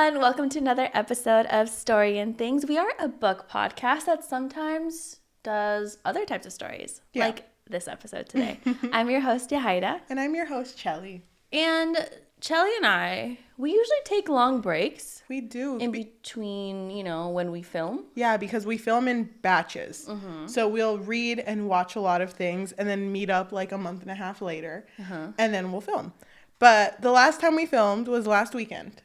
everyone. Welcome to another episode of Story and Things. We are a book podcast that sometimes does other types of stories, like this episode today. I'm your host, Yajaira. And I'm your host, Cheli. And Cheli and I, we usually take long breaks. We do. In between, when we film. Yeah, because we film in batches. Mm-hmm. So we'll read and watch a lot of things and then meet up like a month and a half later. And then we'll film. But the last time we filmed was last weekend,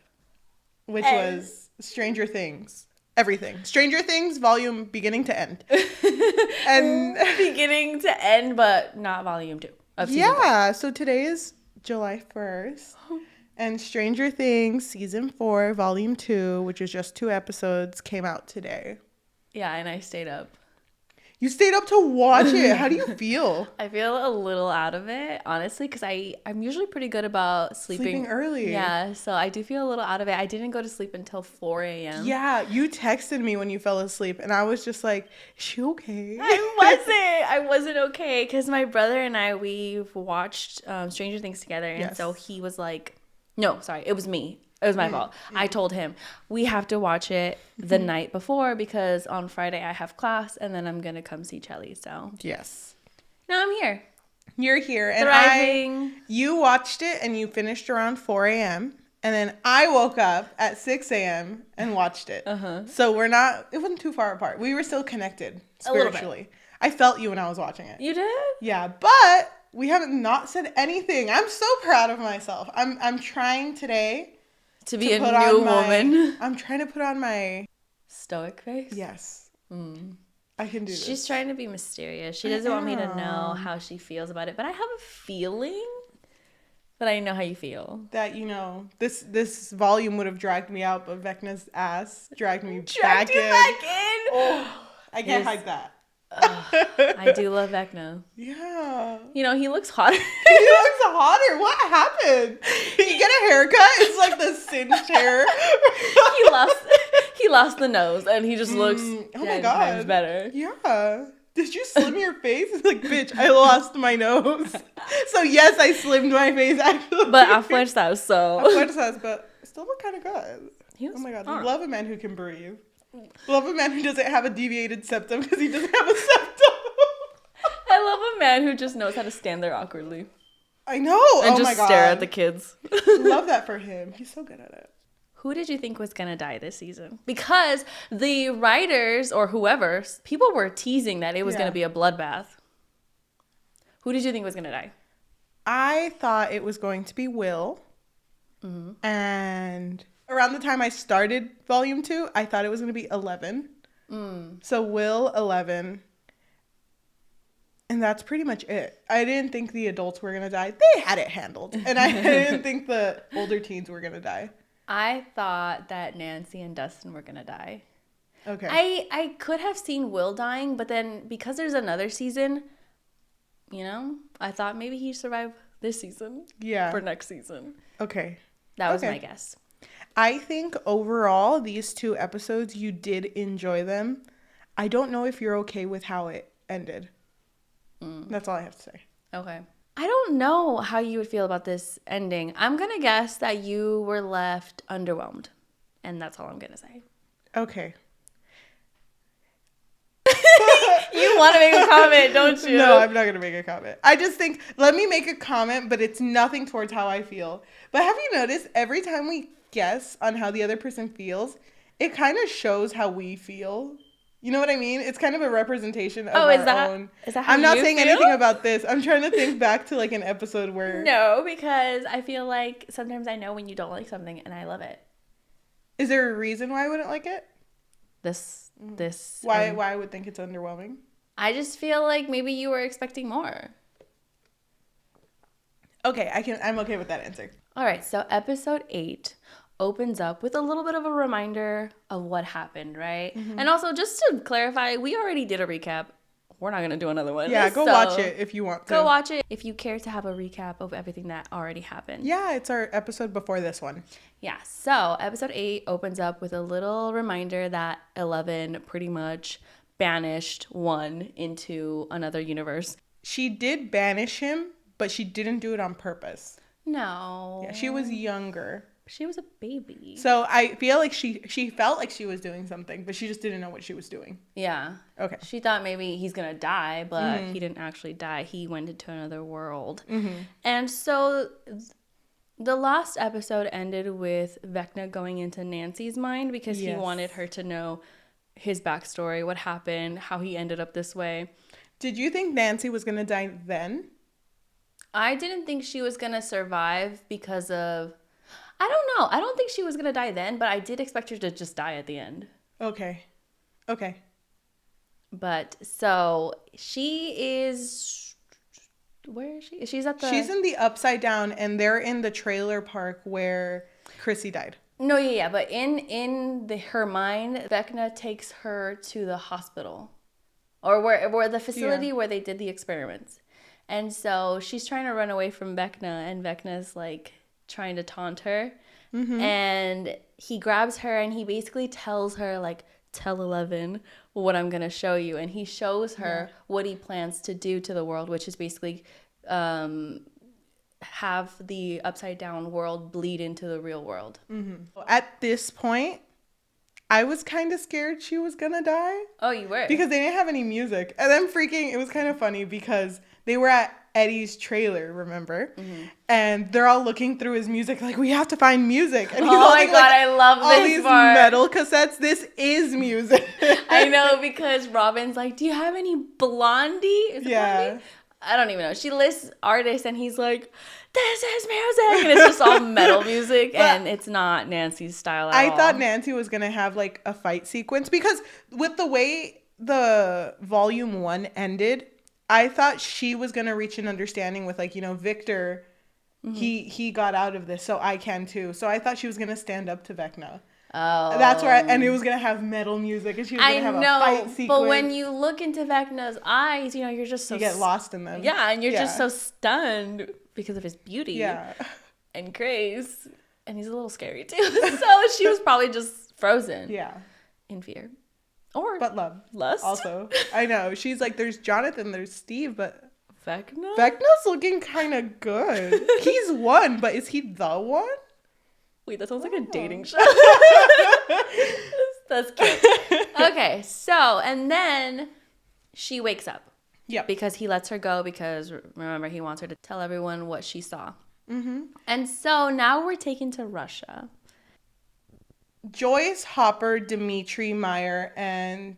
which was Stranger Things. Everything. Stranger Things, volume beginning to end. And beginning to end, but not volume 2 of season 4. So today is July 1st. And Stranger Things, season 4, volume 2, which is just 2 episodes, came out today. Yeah, and I stayed up. You stayed up to watch it. How do you feel? I feel a little out of it, honestly, because I'm usually pretty good about sleeping early. Yeah, so I do feel a little out of it. I didn't go to sleep until 4 a.m. Yeah, you texted me when you fell asleep, and I was just like, is she okay? I wasn't okay, because my brother and I, we've watched Stranger Things together, and so he was like, no, sorry, it was me. It was my fault. I told him, we have to watch it the night before because on Friday I have class and then I'm going to come see Cheli. So, yes. Now I'm here. You're here. And thriving. You watched it and you finished around 4 a.m. And then I woke up at 6 a.m. and watched it. So it wasn't too far apart. We were still connected spiritually. I felt you when I was watching it. You did? Yeah, but we haven't not said anything. I'm so proud of myself. I'm trying today to be a new woman. I'm trying to put on my stoic face. Yes. I can do this. She's trying to be mysterious. She doesn't want me to know how she feels about it, but I have a feeling that I know how you feel. That, this volume would have dragged me out, but Vecna's ass dragged me back in. Oh, I can't hide that. I do love Vecna. Yeah. He looks hotter. He looks hotter. What happened? Did you get a haircut? It's like the singed hair. he lost the nose and he just looks 10 times better. Yeah. Did you slim your face? It's like, bitch, I lost my nose. So yes, I slimmed my face actually. But a fuerzas, so. A fuerzas, but still look kind of good. Oh my god, love a man who can breathe. Love a man who doesn't have a deviated septum because he doesn't have a septum. I love a man who just knows how to stand there awkwardly. I know. And just stare at the kids. Love that for him. He's so good at it. Who did you think was going to die this season? Because the writers or whoever, people were teasing that it was going to be a bloodbath. Who did you think was going to die? I thought it was going to be Will. And around the time I started volume 2, I thought it was going to be 11. So Will, 11. And that's pretty much it. I didn't think the adults were going to die. They had it handled. And I didn't think the older teens were going to die. I thought that Nancy and Dustin were going to die. Okay. I could have seen Will dying, but then because there's another season, I thought maybe he'd survive this season. Yeah. For next season. Okay. That was my guess. I think overall, these 2 episodes, you did enjoy them. I don't know if you're okay with how it ended. That's all I have to say. Okay. I don't know how you would feel about this ending. I'm going to guess that you were left underwhelmed. And that's all I'm going to say. Okay. You want to make a comment, don't you? No, I'm not going to make a comment. I just think, let me make a comment, but it's nothing towards how I feel. But have you noticed every time we guess on how the other person feels, it kind of shows how we feel? You know what I mean? It's kind of a representation of our own. Is that how I'm not you saying feel? anything about this. I'm trying to think back to like an episode where... No, because I feel like sometimes I know when you don't like something and I love it. Is there a reason why I wouldn't like it? Why I would think it's underwhelming? I just feel like maybe you were expecting more. Okay, I'm okay with that answer. All right, so episode 8 opens up with a little bit of a reminder of what happened, right? And also, just to clarify, we already did a recap. We're not going to do another one. Yeah, go watch it if you want to. Go watch it if you care to have a recap of everything that already happened. Yeah, it's our episode before this one. Yeah, so episode 8 opens up with a little reminder that 11 pretty much banished 1 into another universe. She did banish him, but she didn't do it on purpose. No. Yeah, she was younger. She was a baby. So I feel like she felt like she was doing something, but she just didn't know what she was doing. Yeah. Okay. She thought maybe he's going to die, but he didn't actually die. He went into another world. And so the last episode ended with Vecna going into Nancy's mind because he wanted her to know his backstory, what happened, how he ended up this way. Did you think Nancy was going to die then? I didn't think she was going to survive because of... I don't know. I don't think she was going to die then, but I did expect her to just die at the end. Okay. But so she is... Where is she? She's in the Upside Down, and they're in the trailer park where Chrissy died. No, yeah. But in her mind, Vecna takes her to the hospital. Or where the facility where they did the experiments. And so she's trying to run away from Vecna, and Vecna's like... trying to taunt her, and he grabs her and he basically tells her like, tell 11 what I'm gonna show you, and he shows her what he plans to do to the world, which is basically have the Upside Down world bleed into the real world. At this point, I was kind of scared she was gonna die. Oh, you were? Because they didn't have any music, and then it was kind of funny because they were at Eddie's trailer, remember? And they're all looking through his music like, we have to find music. And he's my God, like, I love this all these part. metal cassettes. This is music. I know, because Robin's like, do you have any Blondie? Is it Blondie? I don't even know. She lists artists and he's like, this is music. And it's just all metal music and it's not Nancy's style at all. I thought Nancy was going to have like a fight sequence because with the way the volume 1 ended, I thought she was going to reach an understanding with like, you know, Victor, he got out of this, so I can too. So I thought she was going to stand up to Vecna. Oh. That's where, and it was going to have metal music and she was going to have a fight sequence. But when you look into Vecna's eyes, you know, you're just so... You get lost in them. Yeah, and you're just so stunned because of his beauty. Yeah. And grace. And he's a little scary too. So she was probably just frozen. Yeah. In fear. But love. Lust. Also. I know. She's like, there's Jonathan, there's Steve, but... Vecna's looking kind of good. He's one, but is he the one? Wait, that sounds like a dating show. That's cute. Okay, so, and then she wakes up. Yeah. Because he lets her go because, remember, he wants her to tell everyone what she saw. And so now we're taken to Russia. Joyce, Hopper, Dimitri, Meyer, and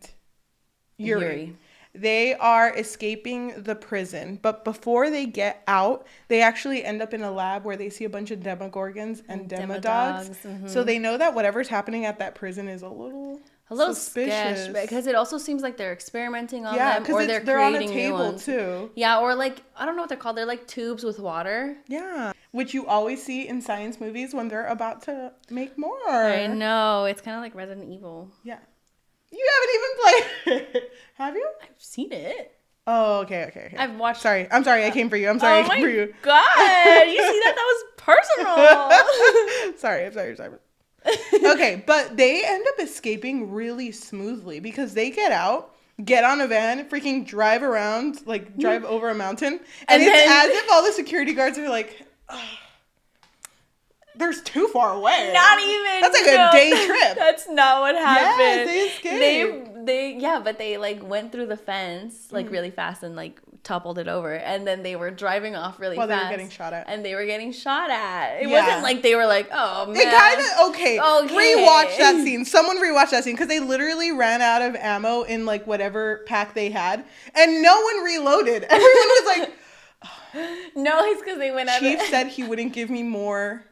Yuri. They are escaping the prison. But before they get out, they actually end up in a lab where they see a bunch of demogorgons and demodogs. So they know that whatever's happening at that prison is a little suspicious. Because it also seems like they're experimenting on them, or they're creating on a table too. Yeah, or like, I don't know what they're called. They're like tubes with water. Yeah, which you always see in science movies when they're about to make more. I know. It's kind of like Resident Evil. Yeah. You haven't even played it. Have you? I've seen it. Oh, okay. I've watched... I'm sorry I came for you. I came for you. God. You see that was personal. Sorry. Okay, but they end up escaping really smoothly because they get out, get on a van, freaking drive around, like drive over a mountain. And it's as if all the security guards are like, there's too far away. Not even. That's like a day trip. That's not what happened. Yes, they escaped. But they like went through the fence like really fast and like toppled it over, and then they were driving off really fast. They were getting shot at. And they were getting shot at. It wasn't like they were like, oh man. It kind of okay. Rewatch that scene. Someone rewatch that scene because they literally ran out of ammo in like whatever pack they had, and no one reloaded. Everyone was like, no, it's because they went out. Chief said he wouldn't give me more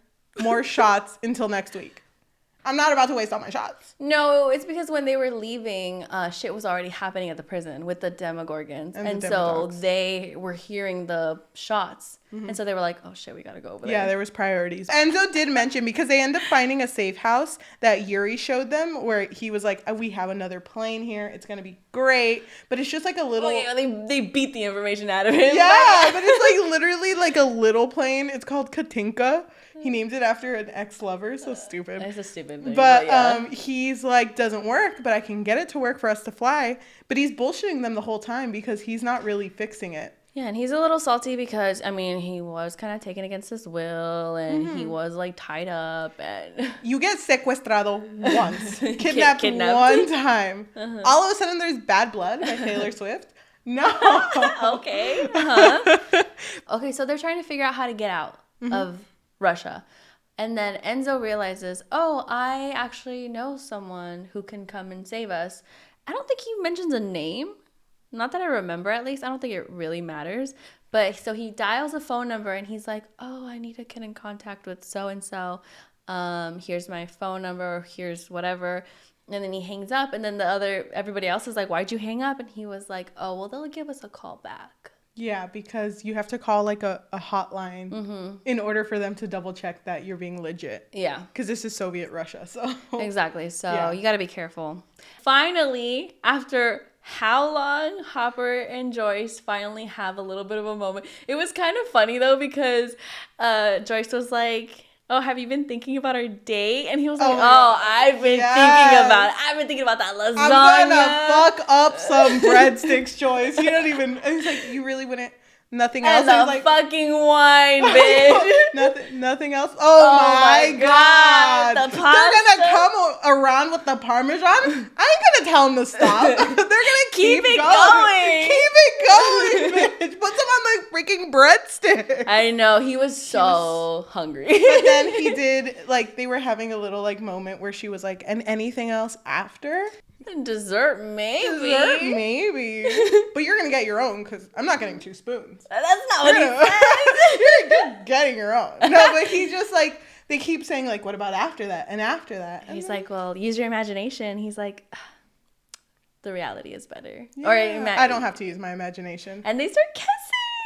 shots until next week. I'm not about to waste all my shots. No, it's because when they were leaving, shit was already happening at the prison with the demogorgons. And so they were hearing the shots. And so they were like, oh shit, we gotta go over there. Yeah, there was priorities. Enzo did mention, because they end up finding a safe house that Yuri showed them, where he was like, we have another plane here. It's gonna be great. But it's just like a little... Oh yeah, they beat the information out of him. Yeah, but it's like literally like a little plane. It's called Katinka. He named it after an ex-lover. So stupid. It's a stupid thing. But he's like, doesn't work, but I can get it to work for us to fly. But he's bullshitting them the whole time because he's not really fixing it. Yeah, and he's a little salty because, I mean, he was kind of taken against his will, and he was, like, tied up, and... You get sequestrado once. Kidnapped one time. All of a sudden, there's Bad Blood by Taylor Swift. No. Okay. Okay, so they're trying to figure out how to get out of Russia. And then Enzo realizes, oh, I actually know someone who can come and save us. I don't think he mentions a name. Not that I remember, at least. I don't think it really matters. But so he dials a phone number and he's like, oh, I need to get in contact with so-and-so. Here's my phone number. Here's whatever. And then he hangs up. And then everybody else is like, why'd you hang up? And he was like, oh, well, they'll give us a call back. Yeah, because you have to call like a hotline in order for them to double check that you're being legit. Yeah. Because this is Soviet Russia, so. Exactly. So you got to be careful. Finally, after how long, Hopper and Joyce finally have a little bit of a moment. It was kind of funny though, because Joyce was like, oh, have you been thinking about our date? And he was like, I've been thinking about that lasagna. I'm gonna fuck up some breadsticks, Joyce. You don't even, and he's like, you really wouldn't, nothing else? And the fucking wine, bitch. Nothing else? Oh my God. The pasta. They're gonna come around with the Parmesan? I ain't gonna tell them to stop. They're gonna keep it going. Keep it going, bitch. Put some on the freaking breadstick. I know. He was so hungry. But then he did, like, they were having a little, like, moment where she was like, and anything else after? Dessert, maybe. But you're going to get your own because I'm not getting 2 spoons. That's not what he said. You're getting your own. No, but he just, like, they keep saying, like, what about after that? And after that? And he's like, well, use your imagination. He's like, the reality is better. Yeah, I don't have to use my imagination. And they start kissing.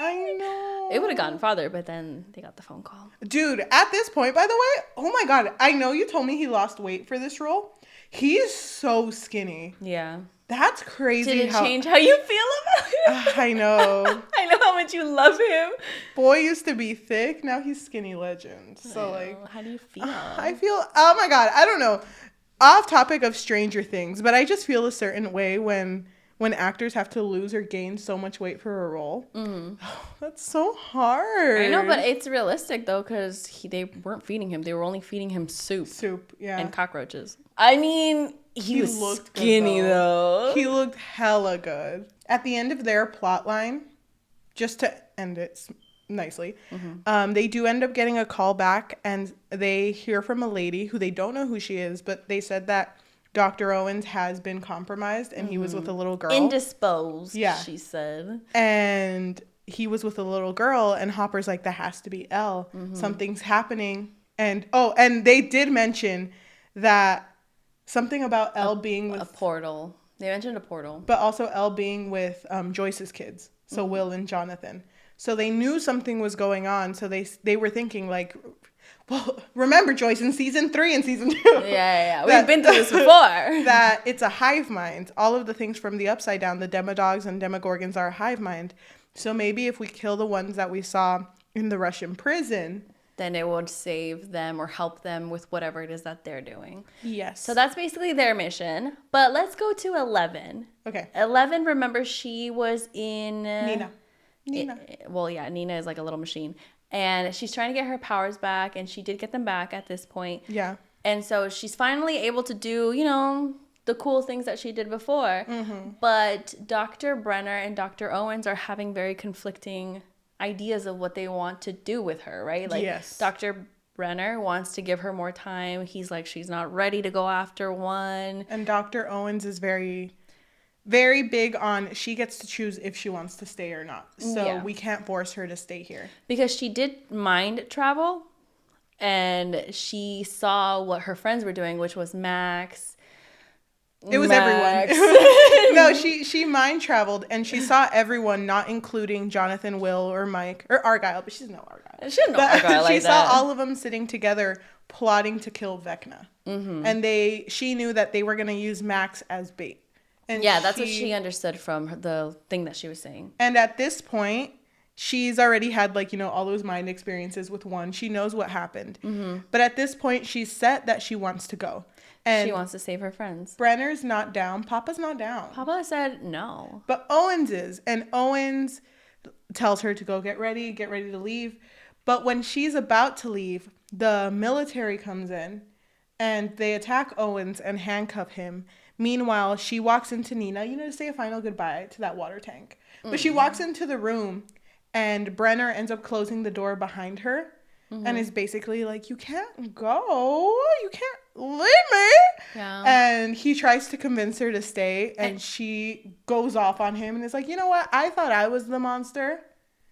I know. It would have gone farther, but then they got the phone call. Dude, at this point, by the way, oh my God, I know you told me he lost weight for this role. He's so skinny. Yeah. That's crazy. Did it change how you feel about him? I know. I know how much you love him. Boy used to be thick. Now he's skinny legend. So, like. How do you feel? I feel, oh my God, I don't know. Off topic of Stranger Things, but I just feel a certain way when actors have to lose or gain so much weight for a role. Oh, that's so hard. I know, but it's realistic, though, because they weren't feeding him. They were only feeding him soup. Yeah. And cockroaches. I mean, he was looked skinny, though. He looked hella good. At the end of their plot line, just to end it nicely, they do end up getting a call back, and they hear from a lady who they don't know who she is, but they said that Dr. Owens has been compromised and he was with a little girl. Indisposed, she said. And he was with a little girl, and Hopper's like, that has to be Elle. Something's happening. And they did mention that something about Elle being with... A portal. They mentioned a portal. But also Elle being with Joyce's kids. So Will and Jonathan. So they knew something was going on. So they were thinking like... Well, remember, Joyce, in season 3 and season 2. Yeah. We've been through this before. That it's a hive mind. All of the things from the Upside Down, the Demodogs and Demogorgons are a hive mind. So maybe if we kill the ones that we saw in the Russian prison... Then it would save them or help them with whatever it is that they're doing. Yes. So that's basically their mission. But let's go to 11. Okay. 11, remember, she was in... Nina. Nina is like a little machine. And she's trying to get her powers back, and she did get them back at this point. Yeah. And so she's finally able to do, the cool things that she did before. But Dr. Brenner and Dr. Owens are having very conflicting ideas of what they want to do with her, right? Like, yes. Dr. Brenner wants to give her more time. He's like, she's not ready to go after one. And Dr. Owens is very... very big on she gets to choose if she wants to stay or not. So we can't force her to stay here. Because she did mind travel, and she saw what her friends were doing, which was Max. It was everyone. No, she mind traveled, and she saw everyone, not including Jonathan, Will, or Mike, or Argyle, but she doesn't know Argyle. She didn't know Argyle like that. She saw all of them sitting together plotting to kill Vecna. And she knew that they were going to use Max as bait. And that's what she understood from the thing that she was saying. And at this point, she's already had, all those mind experiences with one. She knows what happened. But at this point, she's set that she wants to go. And she wants to save her friends. Brenner's not down. Papa's not down. Papa said no. But Owens is. And Owens, tells her to go get ready to leave. But when she's about to leave, the military comes in and they attack Owens and handcuff him. Meanwhile, she walks into Nina, to say a final goodbye to that water tank. But she walks into the room and Brenner ends up closing the door behind her. And is basically like, you can't go. You can't leave me. Yeah. And he tries to convince her to stay. And she goes off on him and is like, you know what? I thought I was the monster.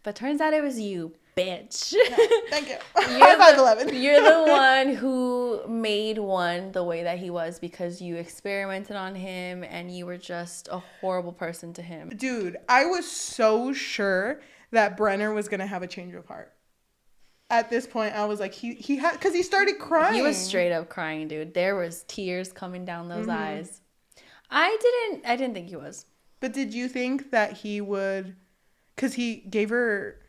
But turns out it was you, bitch. No, thank you. High five, 11. You're the one who made one the way that he was because you experimented on him and you were just a horrible person to him. Dude, I was so sure that Brenner was going to have a change of heart. At this point, I was like, he had, because he started crying. He was straight up crying, dude. There was tears coming down those eyes. I didn't think he was. But did you think that he would, because he gave her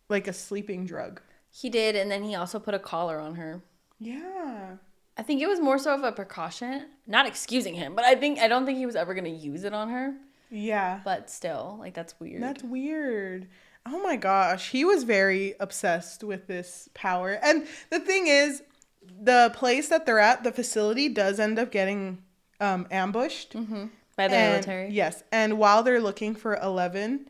like a sleeping drug. He did, and then he also put a collar on her. Yeah. I think it was more so of a precaution, not excusing him, but I don't think he was ever going to use it on her. Yeah. But still, like, that's weird. That's weird. Oh my gosh, he was very obsessed with this power. And the thing is, the place that they're at, the facility, does end up getting ambushed. By the military. Yes. And while they're looking for 11,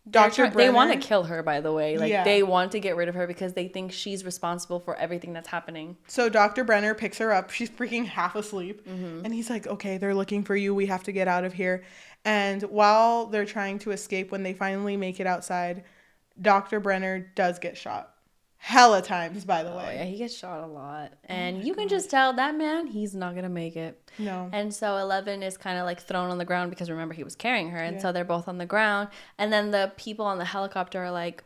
Dr. Brenner... They want to kill her, by the way. Like, they want to get rid of her because they think she's responsible for everything that's happening. So Dr. Brenner picks her up. She's freaking half asleep. And he's like, okay, they're looking for you. We have to get out of here. And while they're trying to escape, when they finally make it outside, Dr. Brenner does get shot. Hella times, by the way. Yeah, he gets shot a lot. And you can just tell that man, he's not going to make it. No. And so 11 is kind of like thrown on the ground because remember, he was carrying her. And so they're both on the ground. And then the people on the helicopter are like,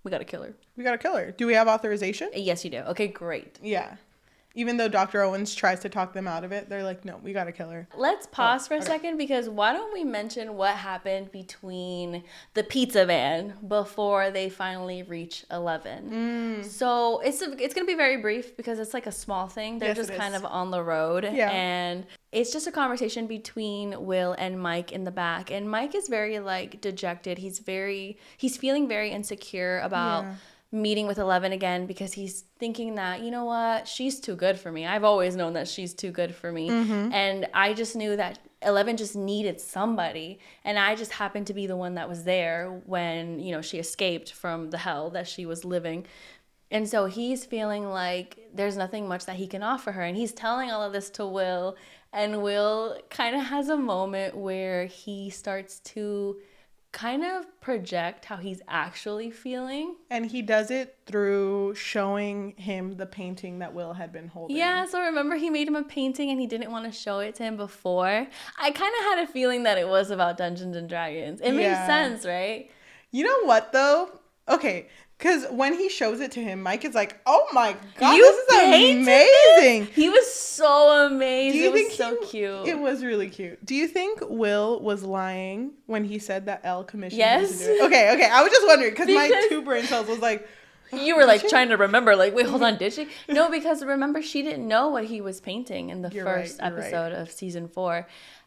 we got to kill her. We got to kill her. Do we have authorization? Yes, you do. Okay, great. Yeah. Even though Dr. Owens tries to talk them out of it, they're like, no, we got to kill her. Let's pause for a second because why don't we mention what happened between the pizza van before they finally reach 11. So it's going to be very brief because it's like a small thing. They're just kind of on the road. Yeah. And it's just a conversation between Will and Mike in the back. And Mike is very like dejected. He's feeling very insecure about... meeting with 11 again because he's thinking that, you know what, she's too good for me. I've always known that she's too good for me. And I just knew that 11 just needed somebody. And I just happened to be the one that was there when, she escaped from the hell that she was living. And so he's feeling like there's nothing much that he can offer her. And he's telling all of this to Will. And Will kind of has a moment where he starts to kind of project how he's actually feeling. And he does it through showing him the painting that Will had been holding. Yeah, so remember he made him a painting and he didn't want to show it to him before. I kind of had a feeling that it was about Dungeons and Dragons. It made sense, right? You know what, though? Okay, because when he shows it to him, Mike is like, oh my God, this is amazing. He was so amazing. It was so cute. It was really cute. Do you think Will was lying when he said that Elle commissioned him to do it? Okay. I was just wondering because my two brain cells was like... You were like trying to remember, like, wait, hold on, did she? No, because remember, she didn't know what he was painting in the first episode of season 4.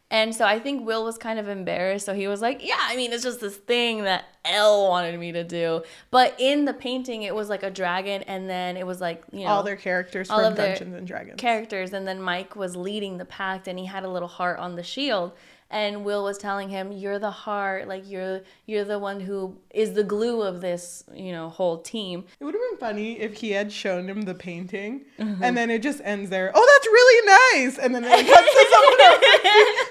And so I think Will was kind of embarrassed. So he was like, yeah, I mean, it's just this thing that Elle wanted me to do. But in the painting, it was like a dragon. And then it was like, all their characters from Dungeons and Dragons. Characters. And then Mike was leading the pact and he had a little heart on the shield. And Will was telling him, you're the heart, like you're the one who is the glue of this, whole team. It would have been funny if he had shown him the painting and then it just ends there. Oh, that's really nice. And then it cuts to someone else.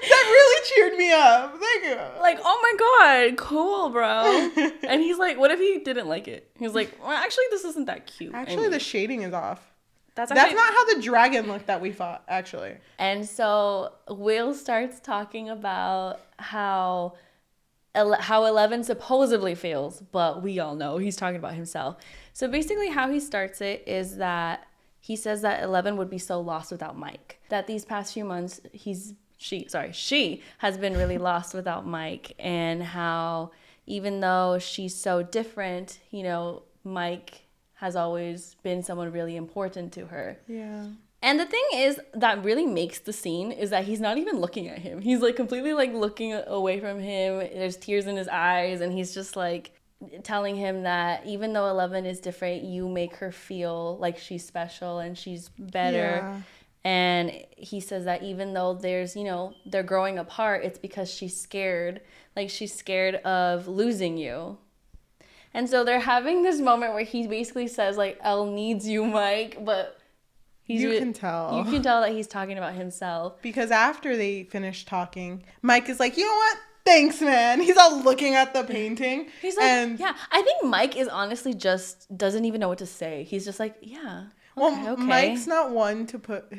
That really cheered me up. Thank you. Like, oh my God, cool, bro. And he's like, what if he didn't like it? He was like, well, actually, this isn't that cute. Actually, the shading is off. That's not how the dragon looked that we fought, actually. And so Will starts talking about how 11 supposedly feels, but we all know he's talking about himself. So basically how he starts it is that he says that 11 would be so lost without Mike. That these past few months, she has been really lost without Mike. And how even though she's so different, Mike has always been someone really important to her. Yeah. And the thing is that really makes the scene is that he's not even looking at him. He's like completely like looking away from him. There's tears in his eyes and he's just like, telling him that even though 11 is different, you make her feel like she's special and she's better. Yeah. And he says that even though there's, they're growing apart, it's because she's scared. Like, she's scared of losing you. And so they're having this moment where he basically says, like, Elle needs you, Mike, but you can tell. You can tell that he's talking about himself. Because after they finish talking, Mike is like, you know what? Thanks, man. He's all looking at the painting. He's like, yeah. I think Mike is honestly just doesn't even know what to say. He's just like, yeah. Okay. Mike's not one to put,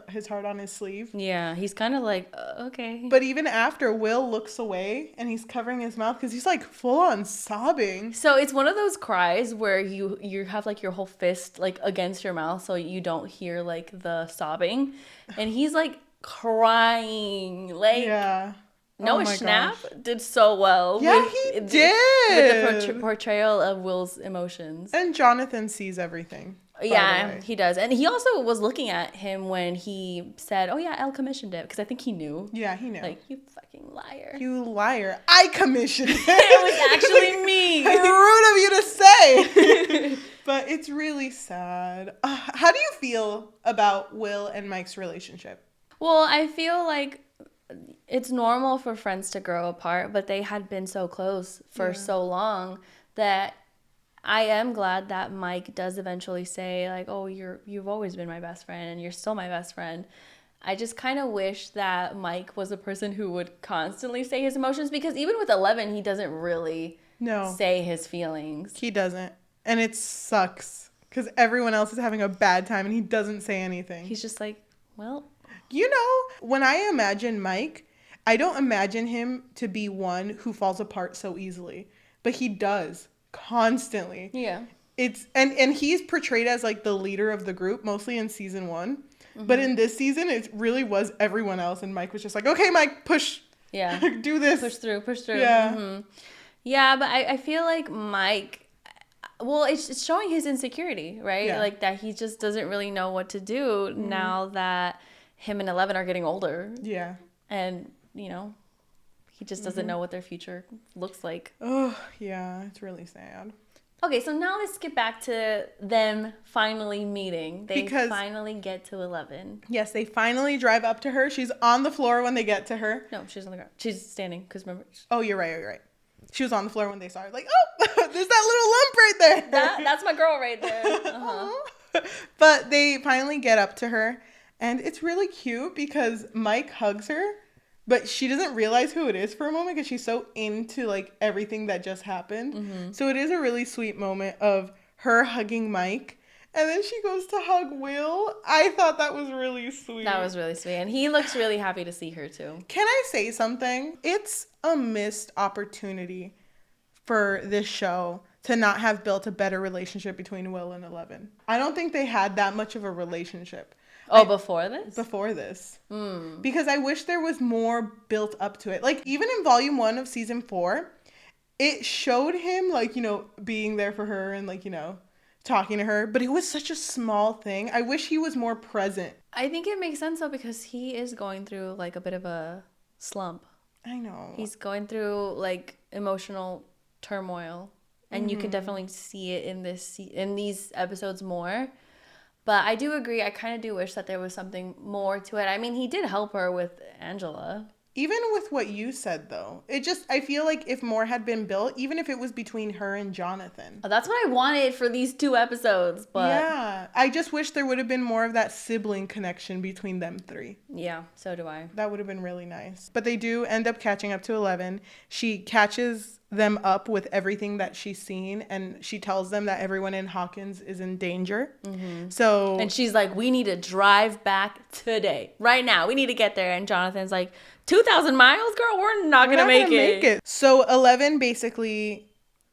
his heart on his sleeve. Yeah, he's kind of like, okay. But even after, Will looks away and he's covering his mouth because he's like full on sobbing. So it's one of those cries where you have like your whole fist like against your mouth so you don't hear like the sobbing. And he's like crying. Like, yeah. Noah Schnapp did so well. Yeah, he did. With the portrayal of Will's emotions. And Jonathan sees everything. Yeah, he does. And he also was looking at him when he said, oh, yeah, Elle commissioned it. Because I think he knew. Yeah, he knew. Like, you fucking liar. You liar. I commissioned it. It was actually me. Rude of you to say. But it's really sad. How do you feel about Will and Mike's relationship? Well, I feel like it's normal for friends to grow apart, but they had been so close for so long that I am glad that Mike does eventually say, like, oh, you've always been my best friend and you're still my best friend. I just kind of wish that Mike was a person who would constantly say his emotions, because even with 11, he doesn't really say his feelings. He doesn't. And it sucks because everyone else is having a bad time and he doesn't say anything. He's just like, well. You know, when I imagine Mike, I don't imagine him to be one who falls apart so easily. But he does. Constantly. Yeah. It's and he's portrayed as like the leader of the group mostly in season 1. Mm-hmm. But in this season it really was everyone else and Mike was just like, okay, Mike, push. Yeah. Do this. Push through. Yeah. Mm-hmm. Yeah, but I feel like Mike, well, it's showing his insecurity, right? Yeah. Like that he just doesn't really know what to do now that him and 11 are getting older. Yeah. And, he just doesn't know what their future looks like. Oh, yeah. It's really sad. Okay, so now let's get back to them finally meeting. They finally get to 11. Yes, they finally drive up to her. She's on the floor when they get to her. No, she's on the ground. She's standing, because remember. Oh, you're right. She was on the floor when they saw her. Like, oh, there's that little lump right there. That's my girl right there. Uh-huh. But they finally get up to her. And it's really cute because Mike hugs her. But she doesn't realize who it is for a moment because she's so into like everything that just happened. Mm-hmm. So it is a really sweet moment of her hugging Mike. And then she goes to hug Will. I thought that was really sweet. That was really sweet. And he looks really happy to see her too. Can I say something? It's a missed opportunity for this show to not have built a better relationship between Will and 11. I don't think they had that much of a relationship. Oh, before this? Before this. Because I wish there was more built up to it. Like, even in volume 1 of season 4, it showed him, like, being there for her and, like, talking to her. But it was such a small thing. I wish he was more present. I think it makes sense, though, because he is going through, like, a bit of a slump. I know. He's going through, like, emotional turmoil. And you can definitely see it in these episodes more. But I do agree. I kind of do wish that there was something more to it. I mean, he did help her with Angela. Even with what you said, though, I feel like if more had been built, even if it was between her and Jonathan. Oh, that's what I wanted for these 2 episodes. But yeah, I just wish there would have been more of that sibling connection between them 3. Yeah, so do I. That would have been really nice. But they do end up catching up to 11. She catches them up with everything that she's seen, and she tells them that everyone in Hawkins is in danger. Mm-hmm. And she's like, we need to drive back today, right now. We need to get there. And Jonathan's like, 2,000 miles, girl, we're not gonna make it. So 11 basically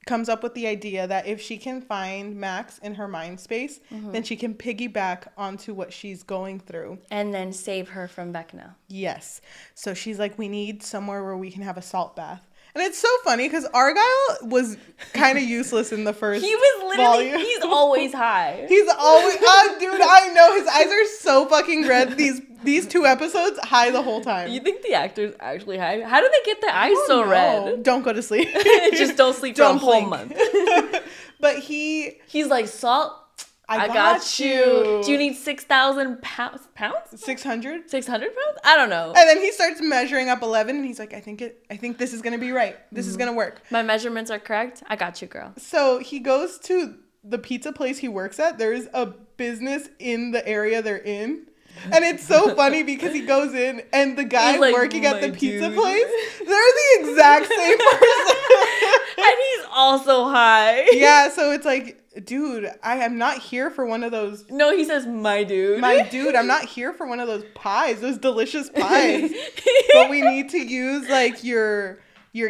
comes up with the idea that if she can find Max in her mind space, then she can piggyback onto what she's going through. And then save her from Vecna. Yes. So she's like, we need somewhere where we can have a salt bath. And it's so funny because Argyle was kind of useless in the first He was literally, volume. He's always high. He's always, dude, I know. His eyes are so fucking red. These 2 episodes high the whole time. You think the actors actually high? How do they get their eyes so red? Don't go to sleep. Just don't sleep for a whole month. But he's like, Salt, I got you. Do you need 6,000 pounds? 600? 600 pounds? I don't know. And then he starts measuring up 11 and he's like, I think this is going to be right. This is going to work. My measurements are correct. I got you, girl. So he goes to the pizza place he works at. There's a business in the area they're in. And it's so funny because he goes in and the guy like, working at the pizza place, they're the exact same person. And he's also high. Yeah, so it's like, dude, I am not here for one of those. No, he says, my dude. My dude, I'm not here for one of those pies, those delicious pies. But we need to use like your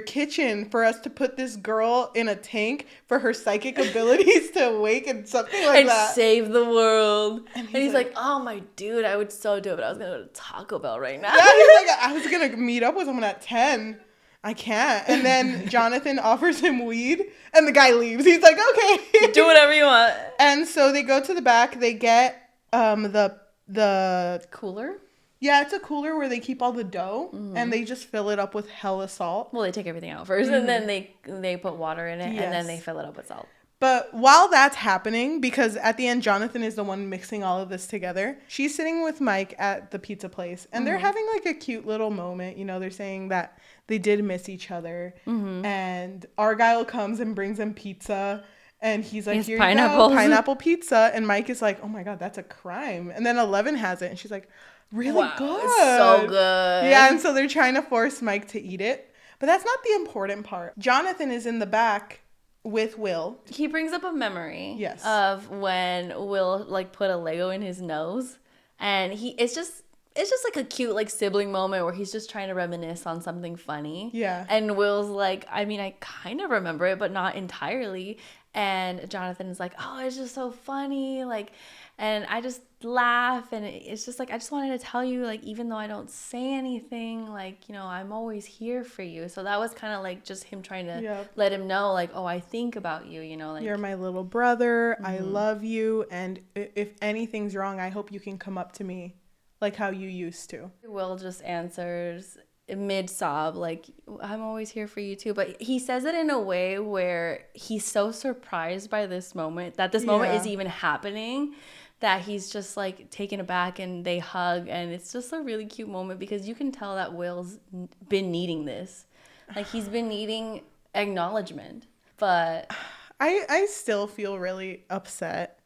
kitchen for us to put this girl in a tank for her psychic abilities to awaken, something like that. And save the world. And he's like, oh, my dude, I would so do it, but I was going to go to Taco Bell right now. Yeah, he's like, I was going to meet up with someone at 10. I can't. And then Jonathan offers him weed and the guy leaves. He's like, okay. Do whatever you want. And so they go to the back. They get the cooler. Yeah, it's a cooler where they keep all the dough and they just fill it up with hella salt. Well, they take everything out first and then they put water in it and then they fill it up with salt. But while that's happening, because at the end, Jonathan is the one mixing all of this together, she's sitting with Mike at the pizza place and they're having like a cute little moment. You know, they're saying that they did miss each other and Argyle comes and brings them pizza. And he's like, here you go, pineapple pizza. And Mike is like, oh my God, that's a crime. And then 11 has it. And she's like, really good. It's so good. Yeah, and so they're trying to force Mike to eat it. But that's not the important part. Jonathan is in the back with Will. He brings up a memory of when Will like put a Lego in his nose. And it's just like a cute like sibling moment where he's just trying to reminisce on something funny. Yeah. And Will's like, I mean, I kind of remember it, but not entirely. And Jonathan is like, oh, it's just so funny. Like, and I just laugh. And it's just like, I just wanted to tell you, like, even though I don't say anything, like, you know, I'm always here for you. So that was kind of like just him trying to let him know, like, oh, I think about you, you know, like, you're my little brother. I love you. And if anything's wrong, I hope you can come up to me like how you used to. Will just answers mid-sob, like, I'm always here for you too. But he says it in a way where he's so surprised by this moment, that this moment is even happening, that he's just like taken aback and they hug. And it's just a really cute moment because you can tell that Will's been needing this. Like, he's been needing acknowledgement. But I still feel really upset.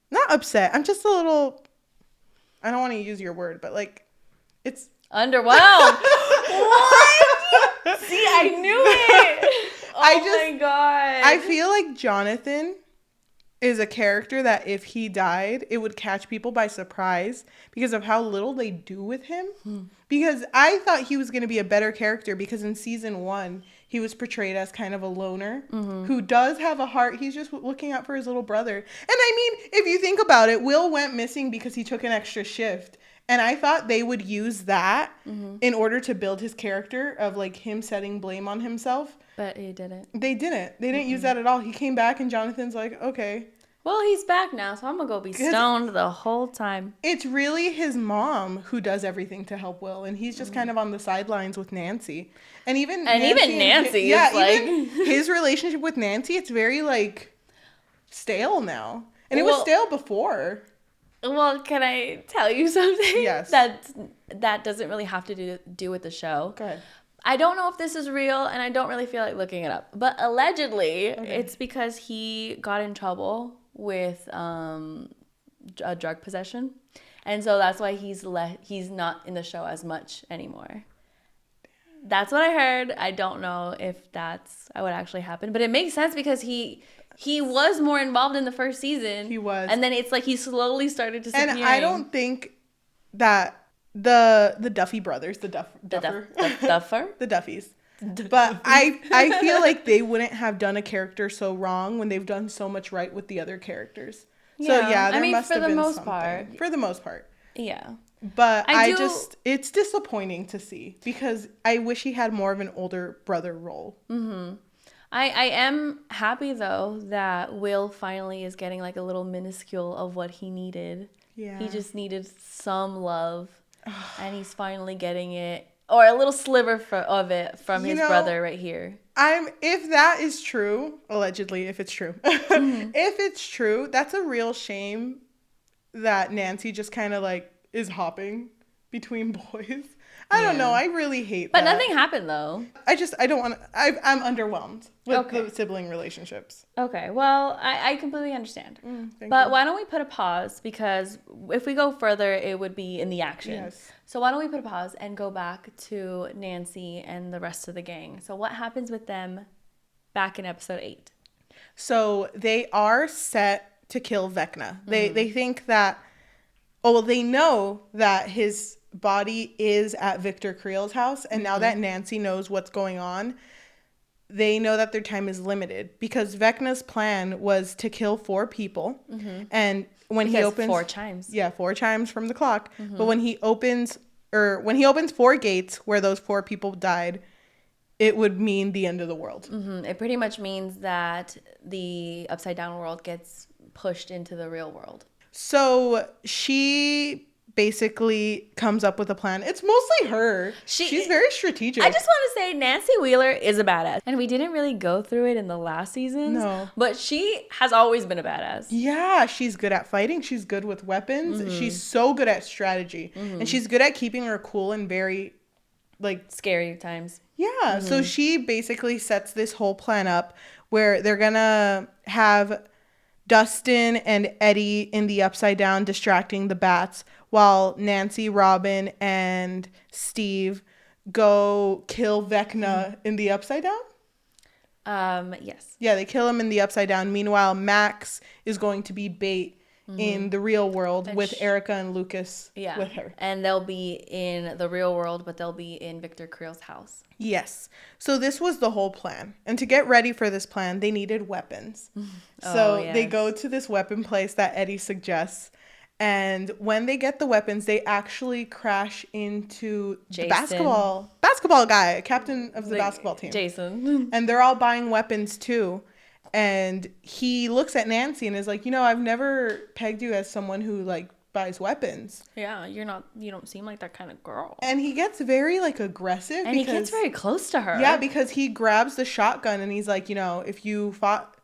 Not upset. I'm just a little, I don't want to use your word, but like, it's underwhelmed. What? See, I knew it. Oh my God. I feel like Jonathan is a character that if he died, it would catch people by surprise because of how little they do with him. Because I thought he was going to be a better character because in season 1, he was portrayed as kind of a loner who does have a heart. He's just looking out for his little brother. And I mean, if you think about it, Will went missing because he took an extra shift. And I thought they would use that in order to build his character of like him setting blame on himself. But he didn't. They didn't. They didn't use that at all. He came back and Jonathan's like, okay. Well, he's back now, so I'm going to go be stoned the whole time. It's really his mom who does everything to help Will. And he's just kind of on the sidelines with Nancy. And even Nancy is like... even his relationship with Nancy, it's very like stale now. And it was stale before. Well, can I tell you something? Yes. That doesn't really have to do with the show. Go ahead. I don't know if this is real, and I don't really feel like looking it up. But allegedly, it's because he got in trouble with a drug possession. And so that's why he's not in the show as much anymore. That's what I heard. I don't know if that's what actually happened. But it makes sense because he was more involved in the first season. He was. And then it's like he slowly started disappearing. And I don't think that the Duffer Brothers, the Duffer? The Duffys. But I feel like they wouldn't have done a character so wrong when they've done so much right with the other characters. Yeah. So yeah, there must have been something. For the most part. Yeah. But it's disappointing to see because I wish he had more of an older brother role. Mm-hmm. I am happy though that Will finally is getting like a little minuscule of what he needed Yeah. He just needed some love, and he's finally getting it, or a little sliver of it from his brother right here. If that is true, allegedly, if it's true, if it's true, that's a real shame that Nancy just kind of like is hopping between boys. I don't know. I really hate that. But nothing happened though. I don't want to. I'm underwhelmed with the sibling relationships. Okay. Well, I completely understand. But why don't we put a pause? Because if we go further, it would be in the action. Yes. So why don't we put a pause and go back to Nancy and the rest of the gang? So what happens with them back in episode 8? So they are set to kill Vecna. They think that, they know that his body is at Victor Creel's house, and now that Nancy knows what's going on, they know that their time is limited, because Vecna's plan was to kill 4 people, and he opens 4 chimes. Yeah, 4 chimes from the clock. But when he opens 4 gates where those 4 people died, it would mean the end of the world. It pretty much means that the upside down world gets pushed into the real world. So she basically comes up with a plan. It's mostly her. She's very strategic. I just want to say Nancy Wheeler is a badass. And we didn't really go through it in the last seasons. No. But she has always been a badass. Yeah, she's good at fighting. She's good with weapons. She's so good at strategy. And she's good at keeping her cool and very, scary times. Yeah. So she basically sets this whole plan up where they're going to have Dustin and Eddie in the Upside Down distracting the bats, while Nancy, Robin, and Steve go kill Vecna in the Upside Down? Yes. Yeah, they kill him in the Upside Down. Meanwhile, Max is going to be bait in the real world with Erica and Lucas with her. And they'll be in the real world, but they'll be in Victor Creel's house. Yes. So this was the whole plan. And to get ready for this plan, they needed weapons. So they go to this weapon place that Eddie suggests. And when they get the weapons, they actually crash into the basketball guy, captain of the basketball team. Jason. And they're all buying weapons too. And he looks at Nancy and is like, I've never pegged you as someone who buys weapons. Yeah, you don't seem like that kind of girl. And he gets very aggressive. And he gets very close to her. Yeah, because he grabs the shotgun and he's like, if you fought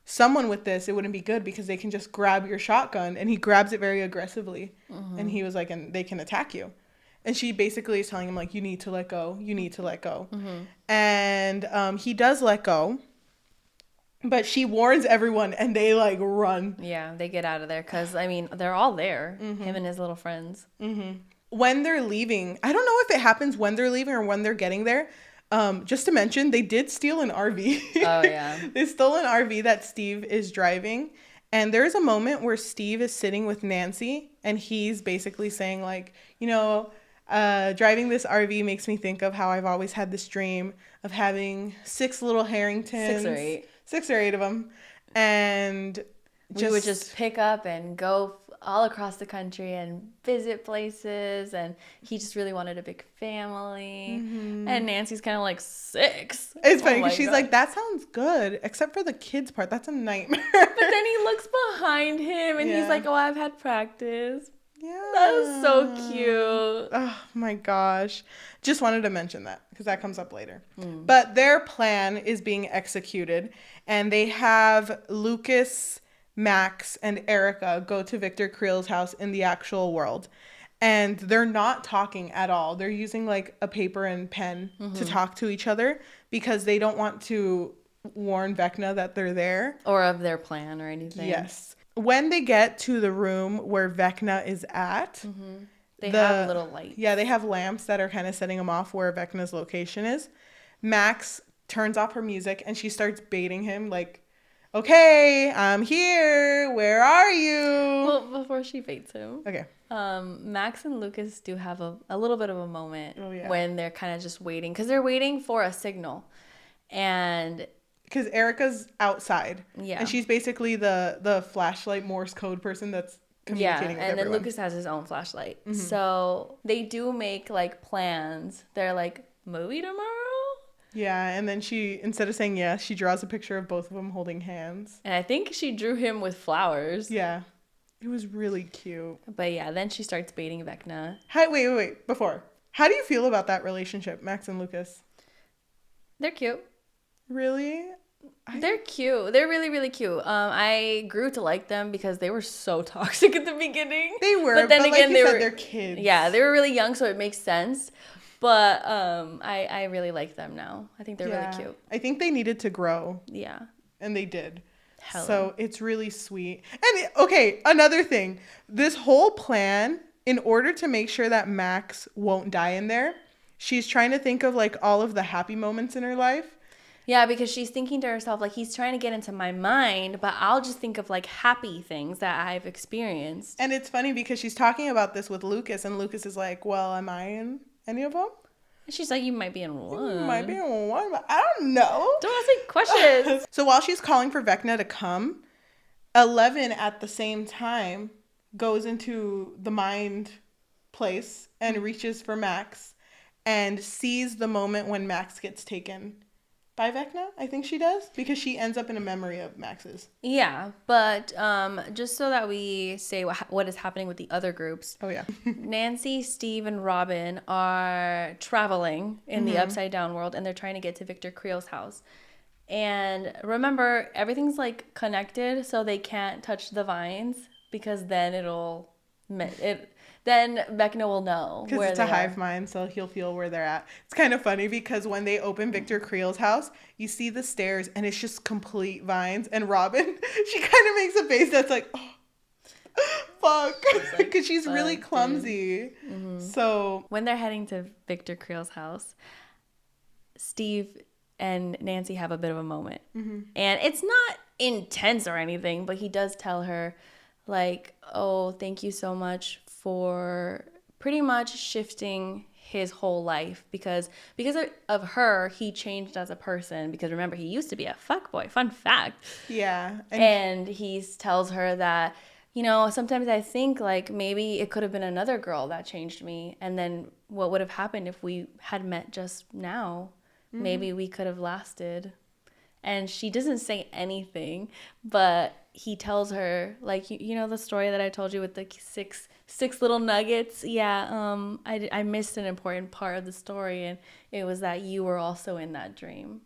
someone with this, it wouldn't be good because they can just grab your shotgun. And he grabs it very aggressively. And he was like, and they can attack you. And she basically is telling him you need to let go. You need to let go. And he does let go. But she warns everyone and they run. Yeah, they get out of there because, they're all there. Him and his little friends. When they're leaving, I don't know if it happens when they're leaving or when they're getting there. Just to mention, they did steal an RV. Oh, yeah. They stole an RV that Steve is driving. And there's a moment where Steve is sitting with Nancy and he's basically saying driving this RV makes me think of how I've always had this dream of having 6 little Harringtons. 6 or 8. 6 or 8 of them. And we would just pick up and go all across the country and visit places. And he just really wanted a big family. And Nancy's kind of 6. It's funny because she's like, that sounds good, except for the kids part. That's a nightmare. But then he looks behind him and he's like, I've had practice. Yeah. That was so cute. Oh my gosh. Just wanted to mention that because that comes up later. But their plan is being executed and they have Lucas, Max, and Erica go to Victor Creel's house in the actual world. And they're not talking at all. They're using a paper and pen to talk to each other because they don't want to warn Vecna that they're there. Or of their plan or anything. Yes. When they get to the room where Vecna is at, they have little lights. Yeah, they have lamps that are kind of setting them off where Vecna's location is. Max turns off her music and she starts baiting him okay, I'm here. Where are you? Well, before she baits him. Okay. Max and Lucas do have a little bit of a moment when they're kind of just waiting. Because they're waiting for a signal. And... because Erica's outside. Yeah. And she's basically the flashlight Morse code person that's communicating with everyone. Then Lucas has his own flashlight. So they do make plans. They're movie tomorrow? Yeah, and then she, instead of saying yes, she draws a picture of both of them holding hands. And I think she drew him with flowers. Yeah. It was really cute. But yeah, then she starts baiting Vecna. Wait. Before. How do you feel about that relationship, Max and Lucas? They're cute. Really? They're cute. They're really, really cute. I grew to like them because they were so toxic at the beginning. They were, but then again, like you said, they're kids. Yeah, they were really young, so it makes sense. But I really like them now. I think they're really cute. I think they needed to grow. Yeah. And they did. Hella. So it's really sweet. And okay, another thing. This whole plan, in order to make sure that Max won't die in there, she's trying to think of like all of the happy moments in her life. Yeah, because she's thinking to herself, like, he's trying to get into my mind, but I'll just think of, like, happy things that I've experienced. And it's funny because she's talking about this with Lucas, and Lucas is like, well, am I in any of them? And she's like, you might be in one. You might be in one, but I don't know. Don't ask me questions. So while she's calling for Vecna to come, 11 at the same time goes into the mind place and reaches for Max and sees the moment when Max gets taken by Vecna, I think she does, because she ends up in a memory of Max's. Yeah, but just so that we say what is happening with the other groups. Oh, yeah. Nancy, Steve, and Robin are traveling in the Upside Down world, and they're trying to get to Victor Creel's house. And remember, everything's, like, connected, so they can't touch the vines, because then then Vecna will know where it's a hive mind, so he'll feel where they're at. It's kind of funny because when they open Victor Creel's house, you see the stairs and it's just complete vines. And Robin, she kind of makes a face that's like, oh, fuck, because she's really clumsy. Mm-hmm. So when they're heading to Victor Creel's house, Steve and Nancy have a bit of a moment. Mm-hmm. And it's not intense or anything, but he does tell her, like, oh, thank you so much for pretty much shifting his whole life because of her, he changed as a person, because remember, he used to be a fuckboy. Fun fact. Yeah. And he tells her that, you know, sometimes I think, like, maybe it could have been another girl that changed me, and then what would have happened if we had met just now? Mm-hmm. Maybe we could have lasted. And she doesn't say anything, but he tells her, like, you know the story that I told you with the six little nuggets? Yeah, I missed an important part of the story, and it was that you were also in that dream.